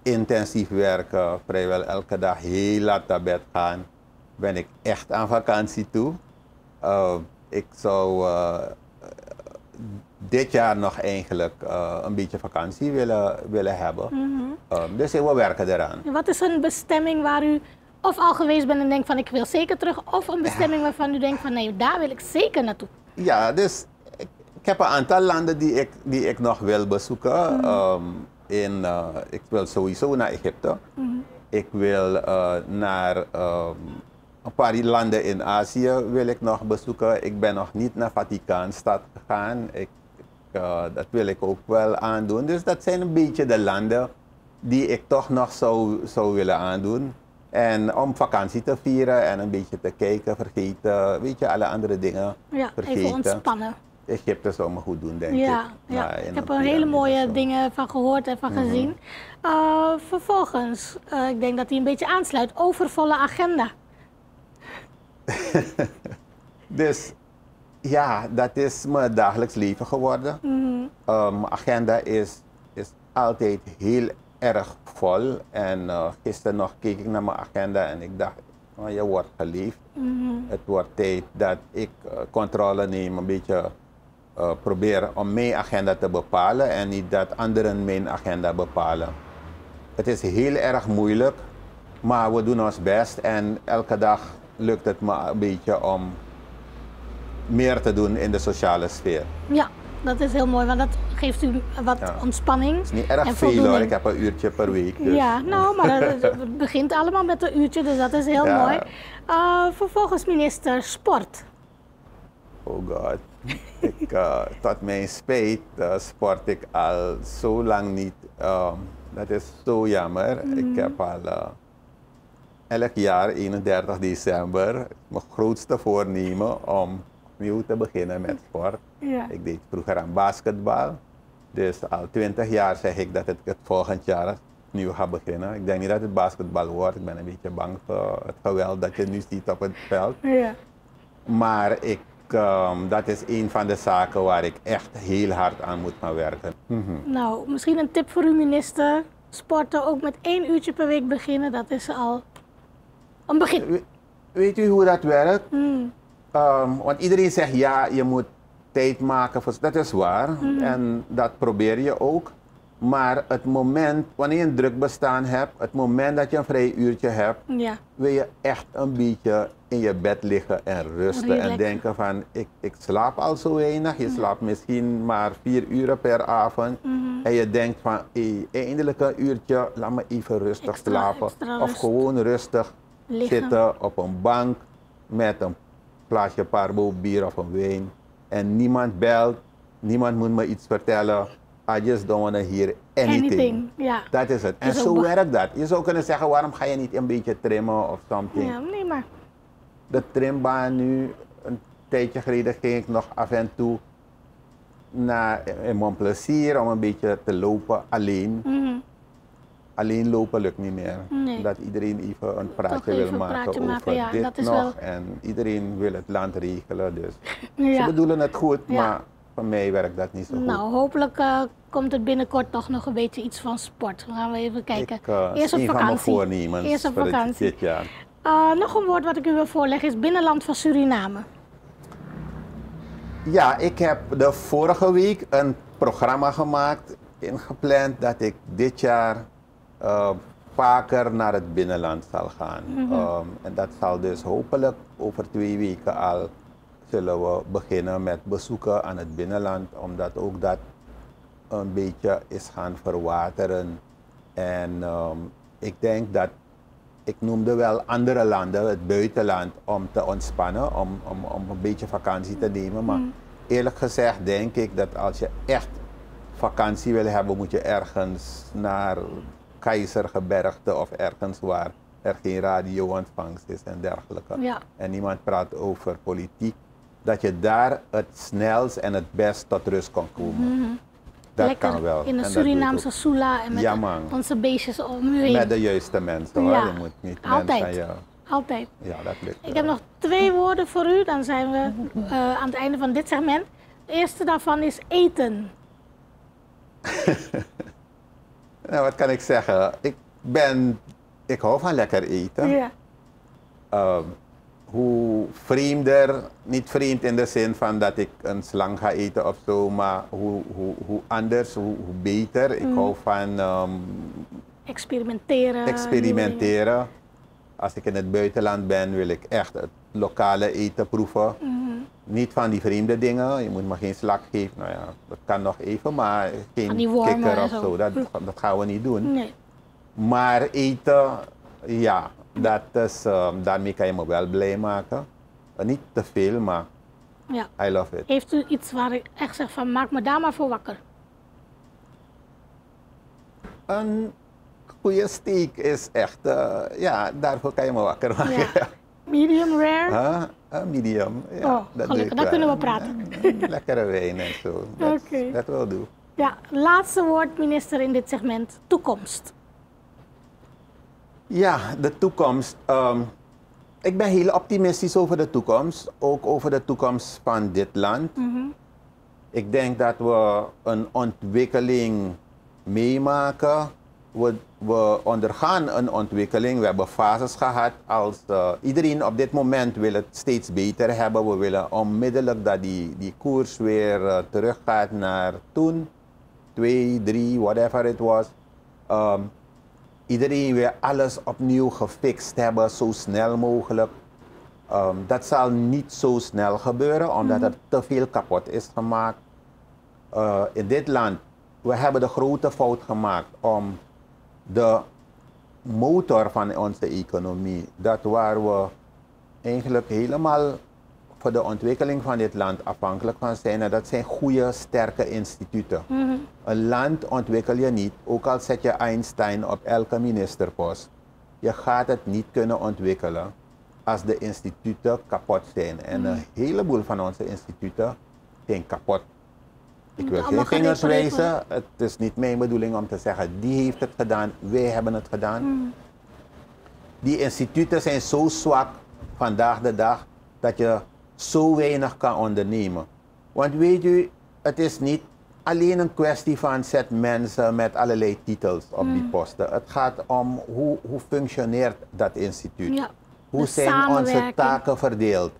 Speaker 2: intensief werken, vrijwel elke dag heel laat naar bed gaan, ben ik echt aan vakantie toe. Ik zou dit jaar nog eigenlijk een beetje vakantie willen hebben. Dus we werken eraan.
Speaker 1: Wat is een bestemming waar u of al geweest bent en denkt van ik wil zeker terug, of een bestemming waarvan u denkt van nee, daar wil ik zeker naartoe?
Speaker 2: Ja, dus ik heb een aantal landen die ik nog wil bezoeken. Ik wil sowieso naar Egypte. Ik wil naar een paar landen in Azië wil ik nog bezoeken. Ik ben nog niet naar Vaticaanstad gegaan. Dat wil ik ook wel aandoen. Dus dat zijn een beetje de landen die ik toch nog zou willen aandoen. En om vakantie te vieren en een beetje te kijken, vergeten, weet je, alle andere dingen vergeten.
Speaker 1: Even ontspannen.
Speaker 2: Egypte zou me goed doen, denk ik.
Speaker 1: Ja, ik heb er hele mooie dingen van gehoord en van gezien. Vervolgens, ik denk dat hij een beetje aansluit, overvolle agenda.
Speaker 2: Dus ja, dat is mijn dagelijks leven geworden. Mijn agenda is altijd heel erg vol. En gisteren nog keek ik naar mijn agenda en ik dacht, oh, je wordt geleefd. Het wordt tijd dat ik controle neem, een beetje probeer om mijn agenda te bepalen en niet dat anderen mijn agenda bepalen. Het is heel erg moeilijk, maar we doen ons best en elke dag lukt het me een beetje om meer te doen in de sociale sfeer.
Speaker 1: Ja, dat is heel mooi, want dat geeft u wat ontspanning.
Speaker 2: Het is niet erg veel hoor, ik heb een uurtje per week. Dus.
Speaker 1: Ja, nou, maar het begint allemaal met een uurtje, dus dat is heel mooi. Vervolgens minister Sport.
Speaker 2: Oh god, tot mijn spijt sport ik al zo lang niet. Dat is zo jammer. Ik heb al elk jaar 31 december mijn grootste voornemen om opnieuw te beginnen met sport.
Speaker 1: Ja.
Speaker 2: Ik deed vroeger aan basketbal. Dus al 20 jaar zeg ik dat ik het volgend jaar opnieuw ga beginnen. Ik denk niet dat het basketbal wordt. Ik ben een beetje bang voor het geweld dat je nu ziet op het veld.
Speaker 1: Ja.
Speaker 2: Maar dat is een van de zaken waar ik echt heel hard aan moet gaan werken.
Speaker 1: Nou, misschien een tip voor uw minister. Sporten ook met 1 uurtje per week beginnen, dat is al een begin.
Speaker 2: Weet u hoe dat werkt? Want iedereen zegt ja, je moet tijd maken. Dat is waar en dat probeer je ook. Maar het moment, wanneer je een druk bestaan hebt, het moment dat je een vrij uurtje hebt, wil je echt een beetje in je bed liggen en rusten. En denken van, ik slaap al zo weinig. Je slaapt misschien maar 4 uur per avond. En je denkt van, eindelijk een uurtje, laat me even rustig slapen. Of gewoon rustig zitten op een bank met een glaasje Parbo bier of een wijn. En niemand belt, niemand moet me iets vertellen. I just don't want to hear anything.
Speaker 1: Ja.
Speaker 2: Dat is het. En zo werkt dat. Je zou kunnen zeggen, waarom ga je niet een beetje trimmen of something?
Speaker 1: Ja, nee maar.
Speaker 2: De trimbaan nu, een tijdje geleden ging ik nog af en toe naar Montplaisir om een beetje te lopen alleen. Alleen lopen lukt niet meer.
Speaker 1: Nee.
Speaker 2: Dat iedereen even een praatje wil maken over dit nog. Wel... En iedereen wil het land regelen. Dus ze bedoelen het goed, maar voor mij werkt dat niet zo goed.
Speaker 1: Nou, hopelijk komt er binnenkort toch nog een beetje iets van sport. Dan gaan we even kijken.
Speaker 2: Eerst op vakantie.
Speaker 1: Eerst op vakantie.
Speaker 2: Dit jaar.
Speaker 1: Nog een woord wat ik u wil voorleggen is binnenland van Suriname.
Speaker 2: Ja, ik heb de vorige week een programma gemaakt, ingepland dat ik dit jaar vaker naar het binnenland zal gaan. En dat zal dus hopelijk over 2 weken al zullen we beginnen met bezoeken aan het binnenland, omdat ook dat een beetje is gaan verwateren. En ik denk dat, ik noemde wel andere landen, het buitenland, om te ontspannen, om een beetje vakantie te nemen. Maar eerlijk gezegd denk ik dat als je echt vakantie wil hebben, moet je ergens naar Keizergebergte of ergens waar er geen radio-ontvangst is en dergelijke. Ja. En niemand praat over politiek. Dat je daar het snelst en het best tot rust kan komen. Dat
Speaker 1: lekker
Speaker 2: kan wel.
Speaker 1: In de Surinaamse Sula en met onze beestjes om u heen.
Speaker 2: Met de juiste mensen hoor. Je moet niet
Speaker 1: altijd.
Speaker 2: Mensen,
Speaker 1: Altijd.
Speaker 2: Ja, dat lukt.
Speaker 1: Ik heb nog 2 woorden voor u, dan zijn we aan het einde van dit segment. Het eerste daarvan is eten.
Speaker 2: Nou, wat kan ik zeggen? Ik hou van lekker eten. Ja. hoe vreemder, niet vreemd in de zin van dat ik een slang ga eten of zo, maar hoe anders, hoe beter. Ik hou van experimenteren. Als ik in het buitenland ben, wil ik echt het lokale eten proeven. Niet van die vreemde dingen. Je moet me geen slak geven. Nou ja, dat kan nog even, maar geen kikker of zo. Dat gaan we niet doen.
Speaker 1: Nee.
Speaker 2: Maar eten, ja, dat is, daarmee kan je me wel blij maken. Niet te veel, maar
Speaker 1: Ja.
Speaker 2: I love it.
Speaker 1: Heeft u iets waar ik echt zeg van maak me daar maar voor wakker?
Speaker 2: Een goede steak is echt, ja, daarvoor kan je me wakker maken.
Speaker 1: Ja. Medium rare?
Speaker 2: Medium, ja.
Speaker 1: Oh,
Speaker 2: dat
Speaker 1: gelukkig, daar kunnen we praten.
Speaker 2: Lekkere wijn en zo.
Speaker 1: Oké.
Speaker 2: Dat wil doen.
Speaker 1: Ja, laatste woord minister in dit segment, toekomst.
Speaker 2: Ja, de toekomst. Ik ben heel optimistisch over de toekomst. Ook over de toekomst van dit land. Ik denk dat we een ontwikkeling meemaken. We ondergaan een ontwikkeling. We hebben fases gehad. Iedereen op dit moment wil het steeds beter hebben. We willen onmiddellijk dat die koers weer teruggaat naar toen. 2, 3, whatever it was. Iedereen wil alles opnieuw gefixt hebben, zo snel mogelijk. Dat zal niet zo snel gebeuren, omdat er te veel kapot is gemaakt. In dit land, we hebben de grote fout gemaakt om de motor van onze economie, dat waar we eigenlijk helemaal voor de ontwikkeling van dit land afhankelijk van zijn, en dat zijn goede, sterke instituten. Een land ontwikkel je niet, ook al zet je Einstein op elke ministerpost. Je gaat het niet kunnen ontwikkelen als de instituten kapot zijn. En een heleboel van onze instituten zijn kapot. Ik wil geen vingers wijzen. Het is niet mijn bedoeling om te zeggen, die heeft het gedaan, wij hebben het gedaan. Die instituten zijn zo zwak vandaag de dag, dat je zo weinig kan ondernemen. Want weet u, het is niet alleen een kwestie van zet mensen met allerlei titels op die posten. Het gaat om hoe functioneert dat instituut.
Speaker 1: Ja,
Speaker 2: hoe zijn onze taken verdeeld?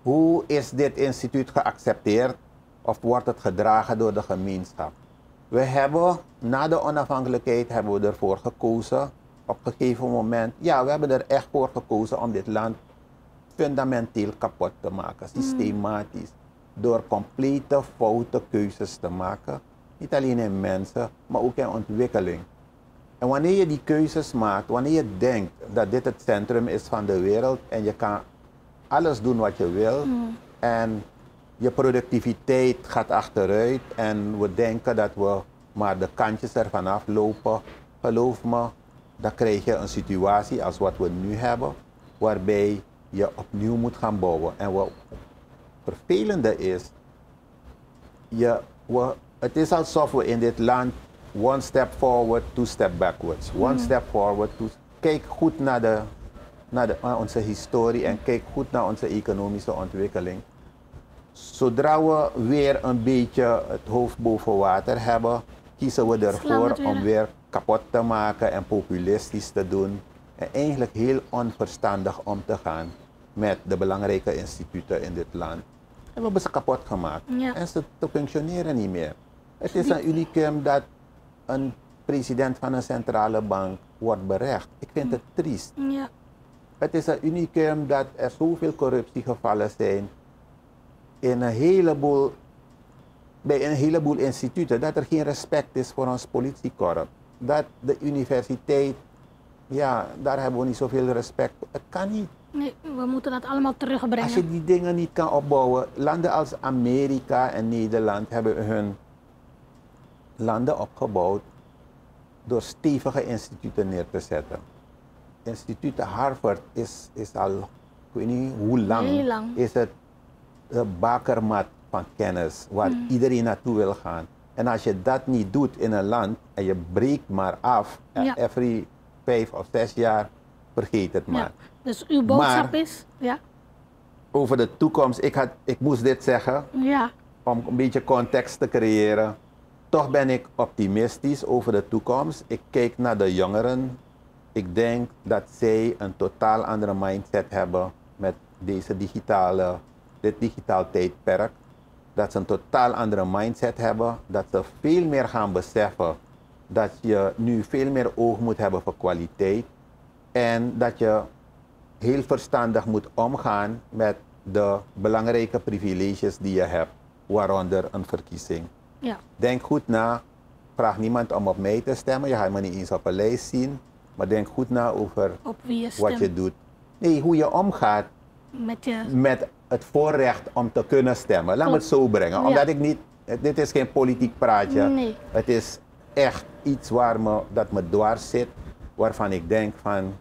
Speaker 2: Hoe is dit instituut geaccepteerd of wordt het gedragen door de gemeenschap? We hebben, na de onafhankelijkheid hebben we ervoor gekozen, op een gegeven moment, ja, we hebben er echt voor gekozen om dit land fundamenteel kapot te maken, systematisch, door complete foute keuzes te maken. Niet alleen in mensen, maar ook in ontwikkeling. En wanneer je die keuzes maakt, wanneer je denkt dat dit het centrum is van de wereld en je kan alles doen wat je wil en je productiviteit gaat achteruit en we denken dat we maar de kantjes ervan aflopen, geloof me, dan krijg je een situatie als wat we nu hebben, waarbij je opnieuw moet gaan bouwen. En wat vervelende is, het is alsof we in dit land one step forward, two step backwards. One step forward, kijk goed naar onze historie en kijk goed naar onze economische ontwikkeling. Zodra we weer een beetje het hoofd boven water hebben, kiezen we ervoor om weer kapot te maken en populistisch te doen. En eigenlijk heel onverstandig om te gaan met de belangrijke instituten in dit land. En we hebben ze kapot gemaakt.
Speaker 1: Ja.
Speaker 2: En ze functioneren niet meer. Het is een unicum dat een president van een centrale bank wordt berecht. Ik vind het triest.
Speaker 1: Ja.
Speaker 2: Het is een unicum dat er zoveel corruptiegevallen zijn in bij een heleboel instituten. Dat er geen respect is voor ons politiekorps. Dat de universiteit, ja, daar hebben we niet zoveel respect voor. Het kan niet.
Speaker 1: Nee, we moeten dat allemaal terugbrengen.
Speaker 2: Als je die dingen niet kan opbouwen, landen als Amerika en Nederland hebben hun landen opgebouwd door stevige instituten neer te zetten. Instituut Harvard is al, ik weet niet hoe lang,
Speaker 1: heel lang.
Speaker 2: Is het de bakermat van kennis waar iedereen naartoe wil gaan. En als je dat niet doet in een land en je breekt maar af, every 5 of 6 jaar, vergeet het maar.
Speaker 1: Ja. Dus uw boodschap is, ja?
Speaker 2: Over de toekomst, ik moest dit zeggen,
Speaker 1: Ja.
Speaker 2: om een beetje context te creëren. Toch ben ik optimistisch over de toekomst. Ik kijk naar de jongeren. Ik denk dat zij een totaal andere mindset hebben met dit digitaal tijdperk, dat ze een totaal andere mindset hebben, dat ze veel meer gaan beseffen dat je nu veel meer oog moet hebben voor kwaliteit en dat je heel verstandig moet omgaan met de belangrijke privileges die je hebt, waaronder een verkiezing.
Speaker 1: Ja.
Speaker 2: Denk goed na, vraag niemand om op mij te stemmen, je gaat me niet eens op een lijst zien, maar denk goed na over
Speaker 1: Op wie je
Speaker 2: wat je
Speaker 1: stemt.
Speaker 2: doet. Nee, hoe je omgaat met het voorrecht om te kunnen stemmen. Laat me het zo brengen,
Speaker 1: Ja.
Speaker 2: omdat ik niet, dit is geen politiek praatje,
Speaker 1: Nee.
Speaker 2: het is echt iets dat me dwars zit, waarvan ik denk van,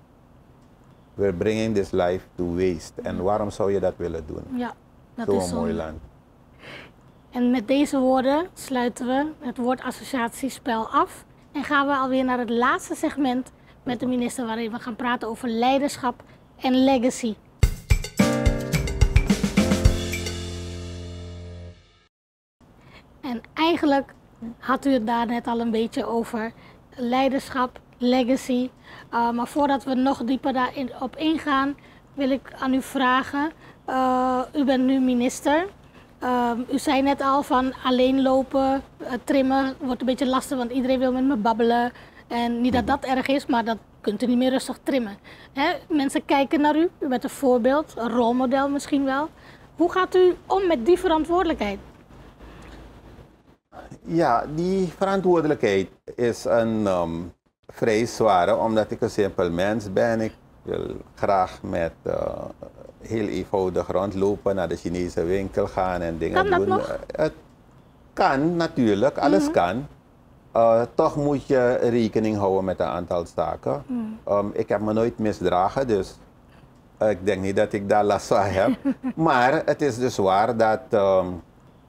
Speaker 2: we're bringing this life to waste. En waarom zou je dat willen doen?
Speaker 1: Ja, dat
Speaker 2: Zo'n
Speaker 1: is zo.
Speaker 2: mooi land.
Speaker 1: En met deze woorden sluiten we het woord associatiespel af. En gaan we alweer naar het laatste segment met de minister, waarin we gaan praten over leiderschap en legacy. En eigenlijk had u het daar net al een beetje over leiderschap, legacy. Maar voordat we nog dieper daarop ingaan, wil ik aan u vragen. U bent nu minister. U zei net al van alleen lopen, trimmen wordt een beetje lastig, want iedereen wil met me babbelen. En niet dat dat erg is, maar dat kunt u niet meer rustig trimmen. Hè? Mensen kijken naar u, u bent een voorbeeld, een rolmodel misschien wel. Hoe gaat u om met die verantwoordelijkheid?
Speaker 2: Ja, die verantwoordelijkheid is een vrij zware, omdat ik een simpel mens ben. Ik wil graag met heel eenvoudig rondlopen, naar de Chinese winkel gaan en dingen
Speaker 1: Kan dat
Speaker 2: doen.
Speaker 1: nog?
Speaker 2: Het kan natuurlijk, alles kan. Toch moet je rekening houden met een aantal zaken. Ik heb me nooit misdragen, dus ik denk niet dat ik daar last van heb. Maar het is dus waar dat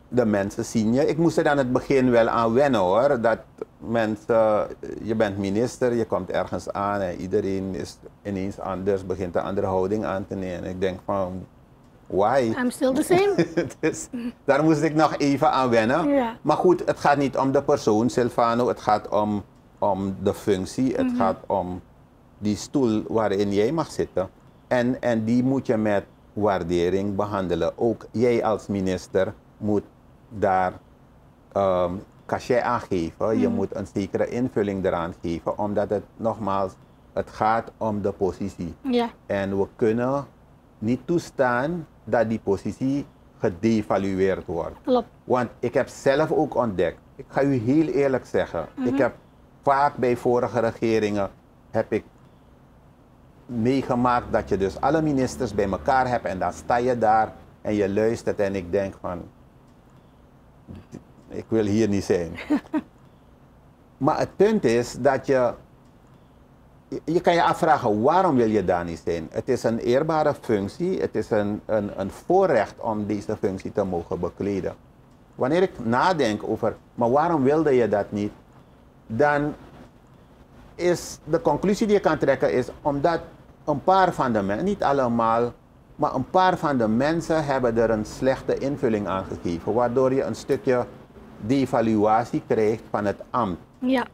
Speaker 2: de mensen zien je. Ik moest er aan het begin wel aan wennen hoor. Dat mensen, je bent minister, je komt ergens aan en iedereen is ineens anders, begint een andere houding aan te nemen. Ik denk van, why?
Speaker 1: I'm still the same.
Speaker 2: Dus, daar moest ik nog even aan wennen.
Speaker 1: Ja.
Speaker 2: Maar goed, het gaat niet om de persoon Silvano, het gaat om de functie, het gaat om die stoel waarin jij mag zitten. En die moet je met waardering behandelen. Ook jij als minister moet daar cachet aan geven. Je moet een zekere invulling eraan geven, omdat het nogmaals, het gaat om de positie.
Speaker 1: Ja,
Speaker 2: En we kunnen niet toestaan dat die positie gedevalueerd wordt.
Speaker 1: klopt.
Speaker 2: Want ik heb zelf ook ontdekt, ik ga u heel eerlijk zeggen, ik heb vaak bij vorige regeringen heb ik meegemaakt dat je dus alle ministers bij elkaar hebt en dan sta je daar en je luistert en ik denk van, ik wil hier niet zijn. Maar het punt is dat je kan je afvragen, waarom wil je daar niet zijn? Het is een eerbare functie, het is een voorrecht om deze functie te mogen bekleden. Wanneer ik nadenk over, maar waarom wilde je dat niet? Dan is de conclusie die je kan trekken is omdat een paar van de mensen, niet allemaal, maar een paar van de mensen hebben er een slechte invulling aan gegeven, waardoor je een stukje devaluatie krijgt van het ambt.
Speaker 1: Ja,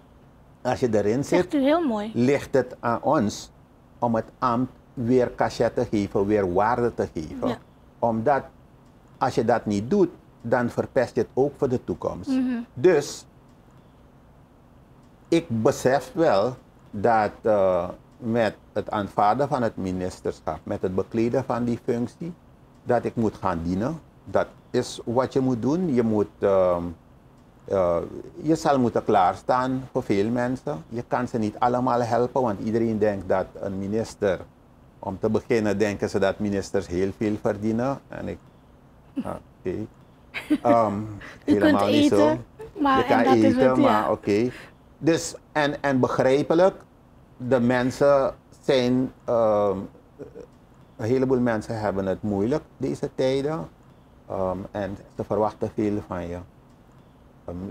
Speaker 2: Als je erin
Speaker 1: zegt
Speaker 2: zit,
Speaker 1: u heel mooi.
Speaker 2: ligt het aan ons om het ambt weer cachet te geven, weer waarde te geven.
Speaker 1: Ja.
Speaker 2: Omdat als je dat niet doet, dan verpest je het ook voor de toekomst. Dus ik besef wel dat met het aanvaarden van het ministerschap, met het bekleden van die functie, dat ik moet gaan dienen. Dat is wat je moet doen. Je moet je zal moeten klaarstaan voor veel mensen. Je kan ze niet allemaal helpen, want iedereen denkt dat een minister, om te beginnen denken ze dat ministers heel veel verdienen. En ik, oké.
Speaker 1: U kunt
Speaker 2: niet zo.
Speaker 1: eten, maar
Speaker 2: Je kan
Speaker 1: en dat is
Speaker 2: eten,
Speaker 1: het,
Speaker 2: maar
Speaker 1: ja.
Speaker 2: oké. Dus, en begrijpelijk, de mensen zijn, een heleboel mensen hebben het moeilijk deze tijden. En ze verwachten veel van je.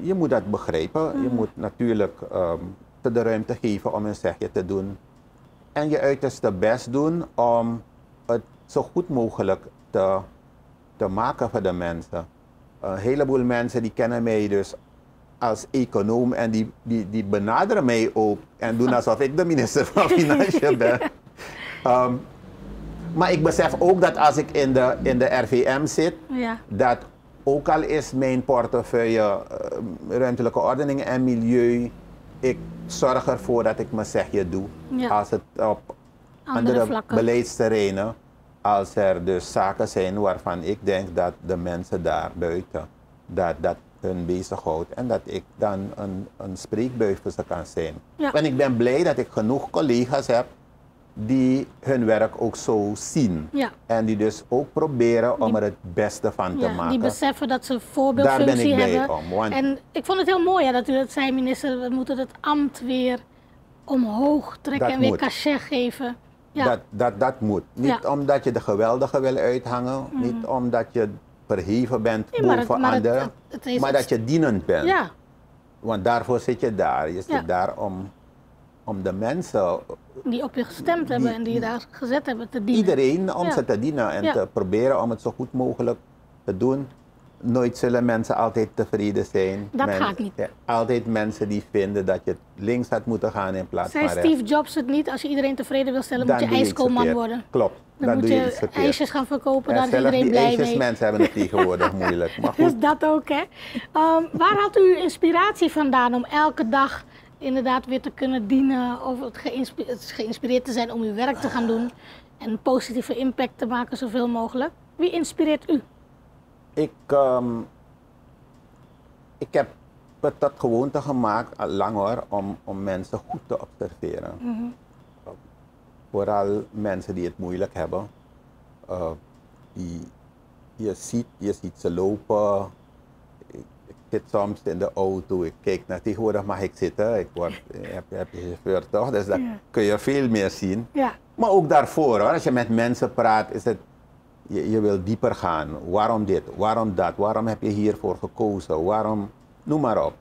Speaker 2: Je moet dat begrijpen. Je moet natuurlijk ze de ruimte geven om een zegje te doen. En je uiterste best doen om het zo goed mogelijk te maken voor de mensen. Een heleboel mensen die kennen mij dus als econoom en die benaderen mij ook en doen alsof ik de minister van Financiën ben. Maar ik besef ook dat als ik in de RVM zit, dat ook al is mijn portefeuille ruimtelijke ordening en milieu, ik zorg ervoor dat ik mijn zegje doe. Als het op andere beleidsterreinen, als er dus zaken zijn waarvan ik denk dat de mensen daar buiten, dat hun bezighoudt en dat ik dan een spreekbuis voor ze kan zijn. En ik ben blij dat ik genoeg collega's heb die hun werk ook zo zien. En die dus ook proberen om er het beste van te maken.
Speaker 1: Die beseffen dat ze voorbeeldfunctie hebben.
Speaker 2: Daar ben ik blij om.
Speaker 1: En ik vond het heel mooi dat u dat zei, minister. We moeten het ambt weer omhoog trekken en weer cachet geven.
Speaker 2: Dat moet. Niet omdat je de geweldige wil uithangen. Niet omdat je verheven bent boven anderen. Maar dat je dienend bent. Want daarvoor zit je daar. Je zit daar om de mensen
Speaker 1: die op je gestemd hebben en die je daar gezet hebben te dienen.
Speaker 2: Iedereen om ze te dienen en te proberen om het zo goed mogelijk te doen. Nooit zullen mensen altijd tevreden zijn.
Speaker 1: Dat gaat niet.
Speaker 2: Altijd mensen die vinden dat je links had moeten gaan in plaats van rechts.
Speaker 1: Zei Steve Jobs het niet? Als je iedereen tevreden wil stellen, moet je ijskoolman worden.
Speaker 2: Klopt.
Speaker 1: Dan moet je ijsjes gaan verkopen, daar is iedereen blij mee.
Speaker 2: Mensen hebben het tegenwoordig moeilijk. Maar goed.
Speaker 1: Dus dat ook, hè. Waar had u inspiratie vandaan om elke dag inderdaad weer te kunnen dienen of geïnspireerd te zijn om uw werk te gaan doen en een positieve impact te maken zoveel mogelijk? Wie inspireert u?
Speaker 2: Ik heb het tot gewoonte gemaakt, al lang hoor, om mensen goed te observeren. Vooral mensen die het moeilijk hebben. Je ziet ze lopen. Ik zit soms in de auto, ik kijk naar tegenwoordig mag ik zitten. Heb je chauffeur toch, dus daar kun je veel meer zien. Maar ook daarvoor hoor, als je met mensen praat, is het, je wil dieper gaan. Waarom dit, waarom dat, waarom heb je hiervoor gekozen, waarom, noem maar op.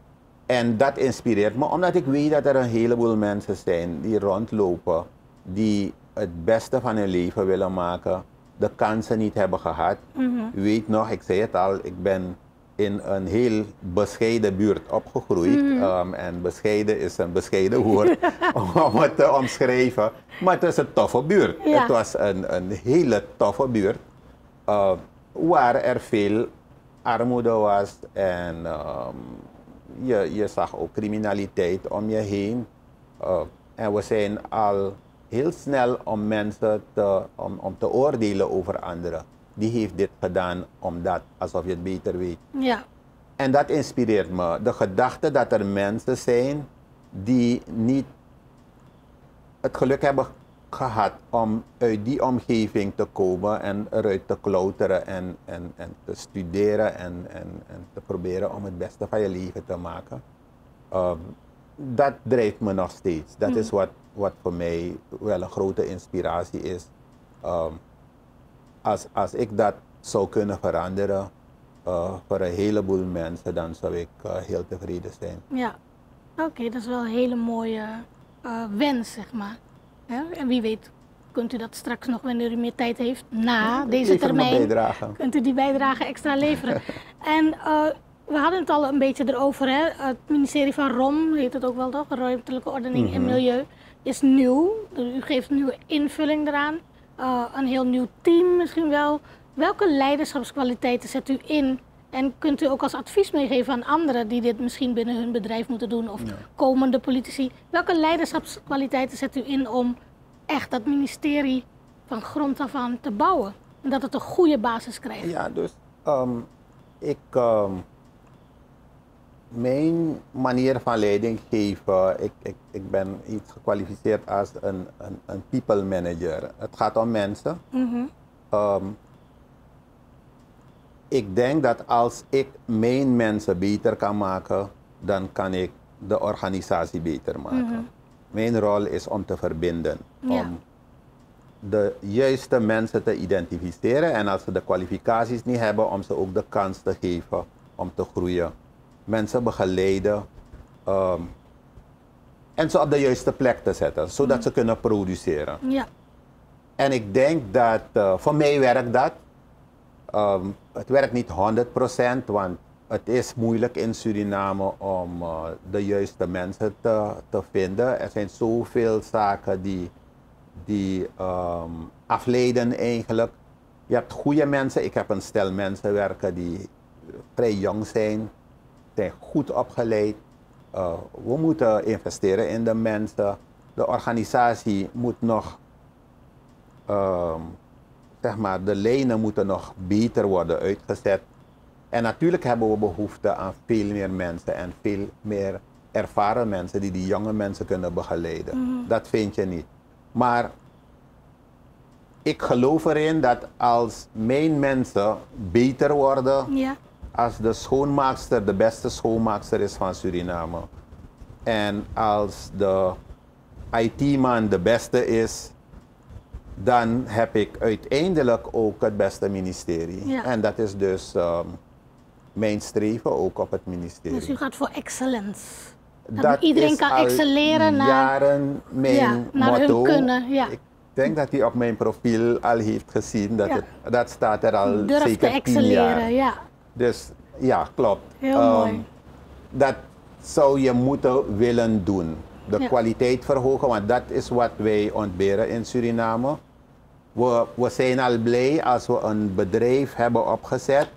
Speaker 2: En dat inspireert me, omdat ik weet dat er een heleboel mensen zijn die rondlopen, die het beste van hun leven willen maken, de kansen niet hebben gehad. U weet nog, ik zei het al, ik ben in een heel bescheiden buurt opgegroeid. En bescheiden is een bescheiden woord om het te omschrijven. Maar het is een toffe buurt. Het was een hele toffe buurt. Waar er veel armoede was en je zag ook criminaliteit om je heen. En we zijn al heel snel om mensen om te oordelen over anderen. Die heeft dit gedaan omdat, alsof je het beter weet. En dat inspireert me. De gedachte dat er mensen zijn die niet het geluk hebben gehad om uit die omgeving te komen en eruit te klauteren en te studeren en te proberen om het beste van je leven te maken. Dat drijft me nog steeds. Dat is wat voor mij wel een grote inspiratie is. Als ik dat zou kunnen veranderen voor een heleboel mensen, dan zou ik heel tevreden zijn.
Speaker 1: Ja, oké, dat is wel een hele mooie wens, zeg maar. Ja? En wie weet, kunt u dat straks nog, wanneer u meer tijd heeft, na deze termijn, kunt u die bijdrage extra leveren. En we hadden het al een beetje erover, hè? Het ministerie van ROM, heet het ook wel toch, Ruimtelijke Ordening en Milieu, is nieuw. U geeft een nieuwe invulling eraan. Een heel nieuw team misschien wel. Welke leiderschapskwaliteiten zet u in? En kunt u ook als advies meegeven aan anderen die dit misschien binnen hun bedrijf moeten doen of komende politici? Welke leiderschapskwaliteiten zet u in om echt dat ministerie van grond af aan te bouwen? En dat het een goede basis krijgt?
Speaker 2: Ja, dus mijn manier van leiding geven, ik ben iets gekwalificeerd als een people manager. Het gaat om mensen. Ik denk dat als ik mijn mensen beter kan maken, dan kan ik de organisatie beter maken. Mijn rol is om te verbinden. Om de juiste mensen te identificeren en als ze de kwalificaties niet hebben, om ze ook de kans te geven om te groeien. Mensen begeleiden en ze op de juiste plek te zetten, zodat ze kunnen produceren. En ik denk dat, voor mij werkt dat. Het werkt niet 100%, want het is moeilijk in Suriname om de juiste mensen te vinden. Er zijn zoveel zaken die afleiden eigenlijk. Je hebt goede mensen. Ik heb een stel mensen werken die vrij jong zijn goed opgeleid. We moeten investeren in de mensen. De organisatie moet nog, zeg maar, de lijnen moeten nog beter worden uitgezet. En natuurlijk hebben we behoefte aan veel meer mensen en veel meer ervaren mensen die jonge mensen kunnen begeleiden. Dat vind je niet. Maar ik geloof erin dat als mijn mensen beter worden,
Speaker 1: Ja.
Speaker 2: als de schoonmaakster de beste schoonmaakster is van Suriname en als de IT-man de beste is, dan heb ik uiteindelijk ook het beste ministerie.
Speaker 1: Ja.
Speaker 2: En dat is dus mijn streven ook op het ministerie.
Speaker 1: Dus u gaat voor excellence. Dat iedereen kan
Speaker 2: al
Speaker 1: excelleren naar,
Speaker 2: jaren mijn
Speaker 1: naar
Speaker 2: motto.
Speaker 1: hun kunnen. Ja.
Speaker 2: Ik denk dat hij op mijn profiel al heeft gezien. Dat,
Speaker 1: Ja.
Speaker 2: dat staat er al
Speaker 1: Durf te
Speaker 2: zeker 10 jaar.
Speaker 1: excelleren, ja.
Speaker 2: Dus ja, klopt.
Speaker 1: Heel mooi.
Speaker 2: Dat zou je moeten willen doen. De kwaliteit verhogen, want dat is wat wij ontberen in Suriname. We zijn al blij als we een bedrijf hebben opgezet.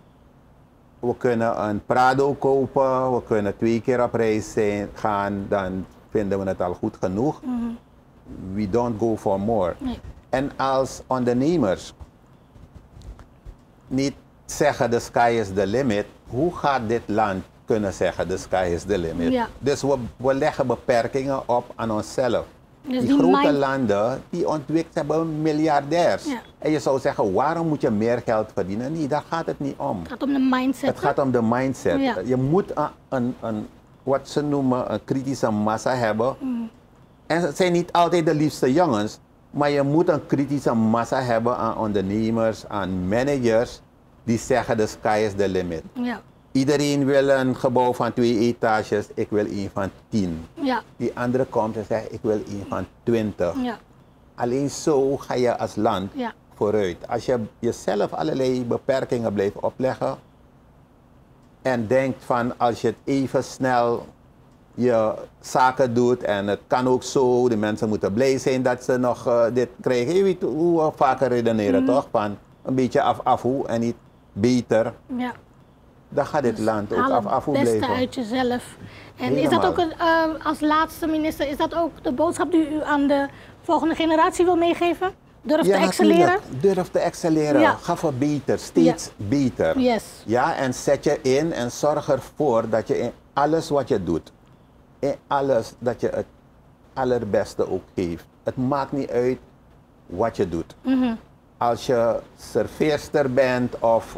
Speaker 2: We kunnen een Prado kopen, we kunnen 2 keer op reis gaan, dan vinden we het al goed genoeg. We don't go for more.
Speaker 1: Nee.
Speaker 2: En als ondernemers niet zeggen the sky is the limit, hoe gaat dit land kunnen zeggen the sky is the limit?
Speaker 1: Ja.
Speaker 2: Dus we leggen beperkingen op aan onszelf.
Speaker 1: Dus
Speaker 2: die
Speaker 1: die
Speaker 2: grote landen die ontwikkeld hebben miljardairs.
Speaker 1: Ja.
Speaker 2: En je zou zeggen, waarom moet je meer geld verdienen? Nee, daar gaat het niet om.
Speaker 1: Het gaat om de mindset.
Speaker 2: Het gaat om de mindset.
Speaker 1: Ja.
Speaker 2: Je moet wat ze noemen een kritische massa hebben. En het zijn niet altijd de liefste jongens, maar je moet een kritische massa hebben aan ondernemers, aan managers die zeggen the sky is the limit.
Speaker 1: Ja.
Speaker 2: Iedereen wil een gebouw van 2 etages, ik wil een van 10.
Speaker 1: Ja.
Speaker 2: Die andere komt en zegt ik wil een van 20.
Speaker 1: Ja.
Speaker 2: Alleen zo ga je als land
Speaker 1: Ja.
Speaker 2: vooruit. Als je jezelf allerlei beperkingen blijft opleggen en denkt van als je het even snel je zaken doet en het kan ook zo, de mensen moeten blij zijn dat ze nog dit krijgen. Je weet hoe we vaker redeneren toch? Van een beetje af-afhoe en niet beter.
Speaker 1: Ja.
Speaker 2: Dan gaat dit land ook
Speaker 1: Haal
Speaker 2: af-afhoe
Speaker 1: het beste
Speaker 2: blijven.
Speaker 1: uit jezelf. En
Speaker 2: Helemaal.
Speaker 1: is dat ook als laatste minister, is dat ook de boodschap die u aan de volgende generatie wil meegeven? Durf te excelleren?
Speaker 2: Natuurlijk. Durf te excelleren.
Speaker 1: Ja.
Speaker 2: Ga voor beter, steeds beter.
Speaker 1: Yes.
Speaker 2: Ja, en zet je in en zorg ervoor dat je in alles wat je doet, in alles dat je het allerbeste ook geeft. Het maakt niet uit wat je doet. Als je serveerster bent of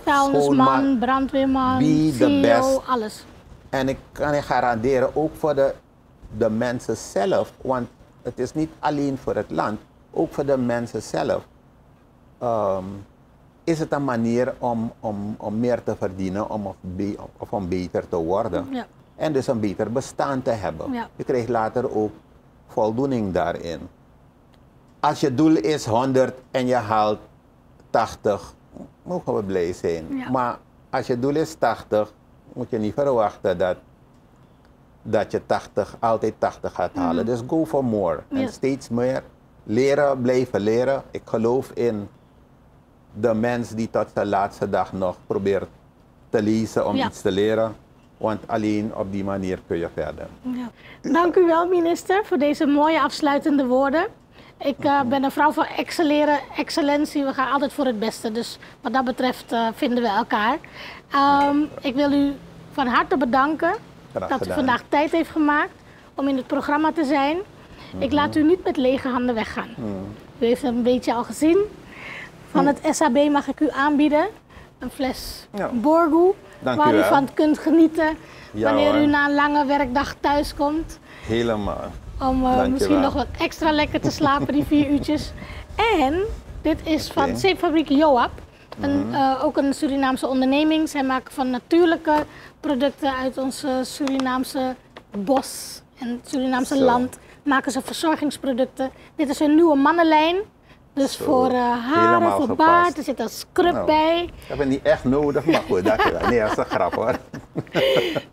Speaker 1: Vuilnisman, brandweerman,
Speaker 2: be the
Speaker 1: CEO,
Speaker 2: best.
Speaker 1: alles.
Speaker 2: En ik kan je garanderen, ook voor de mensen zelf, want het is niet alleen voor het land, ook voor de mensen zelf, is het een manier om meer te verdienen of om beter te worden.
Speaker 1: Ja.
Speaker 2: En dus een beter bestaan te hebben.
Speaker 1: Ja.
Speaker 2: Je krijgt later ook voldoening daarin. Als je doel is 100 en je haalt 80, mogen we blij zijn.
Speaker 1: Ja.
Speaker 2: Maar als je doel is 80, moet je niet verwachten dat je altijd 80 gaat halen. Dus go for more.
Speaker 1: Ja.
Speaker 2: En steeds meer leren, blijven leren. Ik geloof in de mens die tot de laatste dag nog probeert te lezen om iets te leren. Want alleen op die manier kun je verder.
Speaker 1: Ja. Dank u wel, minister, voor deze mooie afsluitende woorden. Ik ben een vrouw van excelleren, excellentie. We gaan altijd voor het beste. Dus wat dat betreft vinden we elkaar. Ik wil u van harte bedanken dat u vandaag tijd heeft gemaakt om in het programma te zijn. Ik laat u niet met lege handen weggaan. U heeft het een beetje al gezien. Van het SAB mag ik u aanbieden een fles Borgu, waar u van kunt genieten wanneer u na een lange werkdag thuis komt.
Speaker 2: Helemaal.
Speaker 1: Om misschien nog wat extra lekker te slapen, die 4 uurtjes. En dit is van Zeepfabriek Joab. Ook een Surinaamse onderneming. Zij maken van natuurlijke producten uit ons Surinaamse bos en Surinaamse land. Maken ze verzorgingsproducten. Dit is een nieuwe mannenlijn. Dus voor haren, voor baard, er zit een scrub bij.
Speaker 2: Ik heb het niet echt nodig, maar goed, dankjewel. Nee, dat is een grap hoor.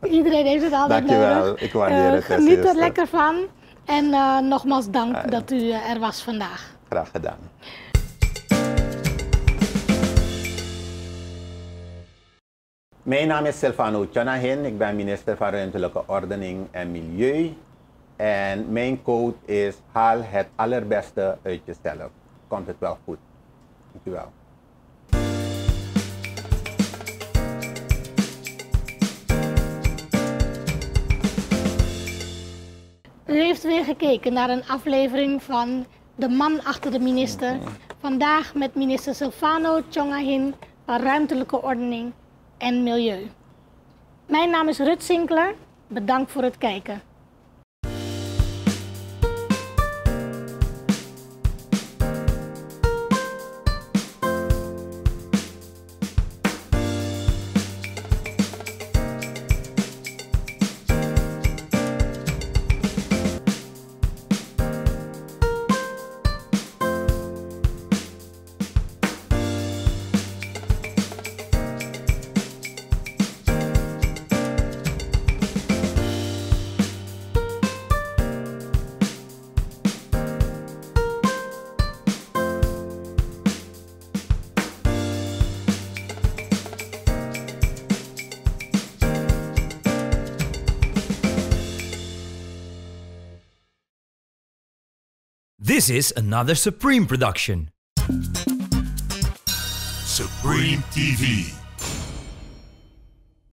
Speaker 1: Iedereen heeft het altijd nodig.
Speaker 2: Dankjewel, ik waardeer het.
Speaker 1: Geniet er lekker van. En nogmaals dank dat u er was vandaag.
Speaker 2: Graag gedaan. Mijn naam is Silvano Tjonahin. Ik ben minister van Ruimtelijke Ordening en Milieu. En mijn quote is: haal het allerbeste uit jezelf. Komt het wel goed. Dank u wel.
Speaker 1: U heeft weer gekeken naar een aflevering van De Man achter de minister. Vandaag met minister Silvano Tjonahin van Ruimtelijke Ordening en Milieu. Mijn naam is Rut Sinkler. Bedankt voor het kijken.
Speaker 5: This is another Supreme production.
Speaker 6: Supreme TV.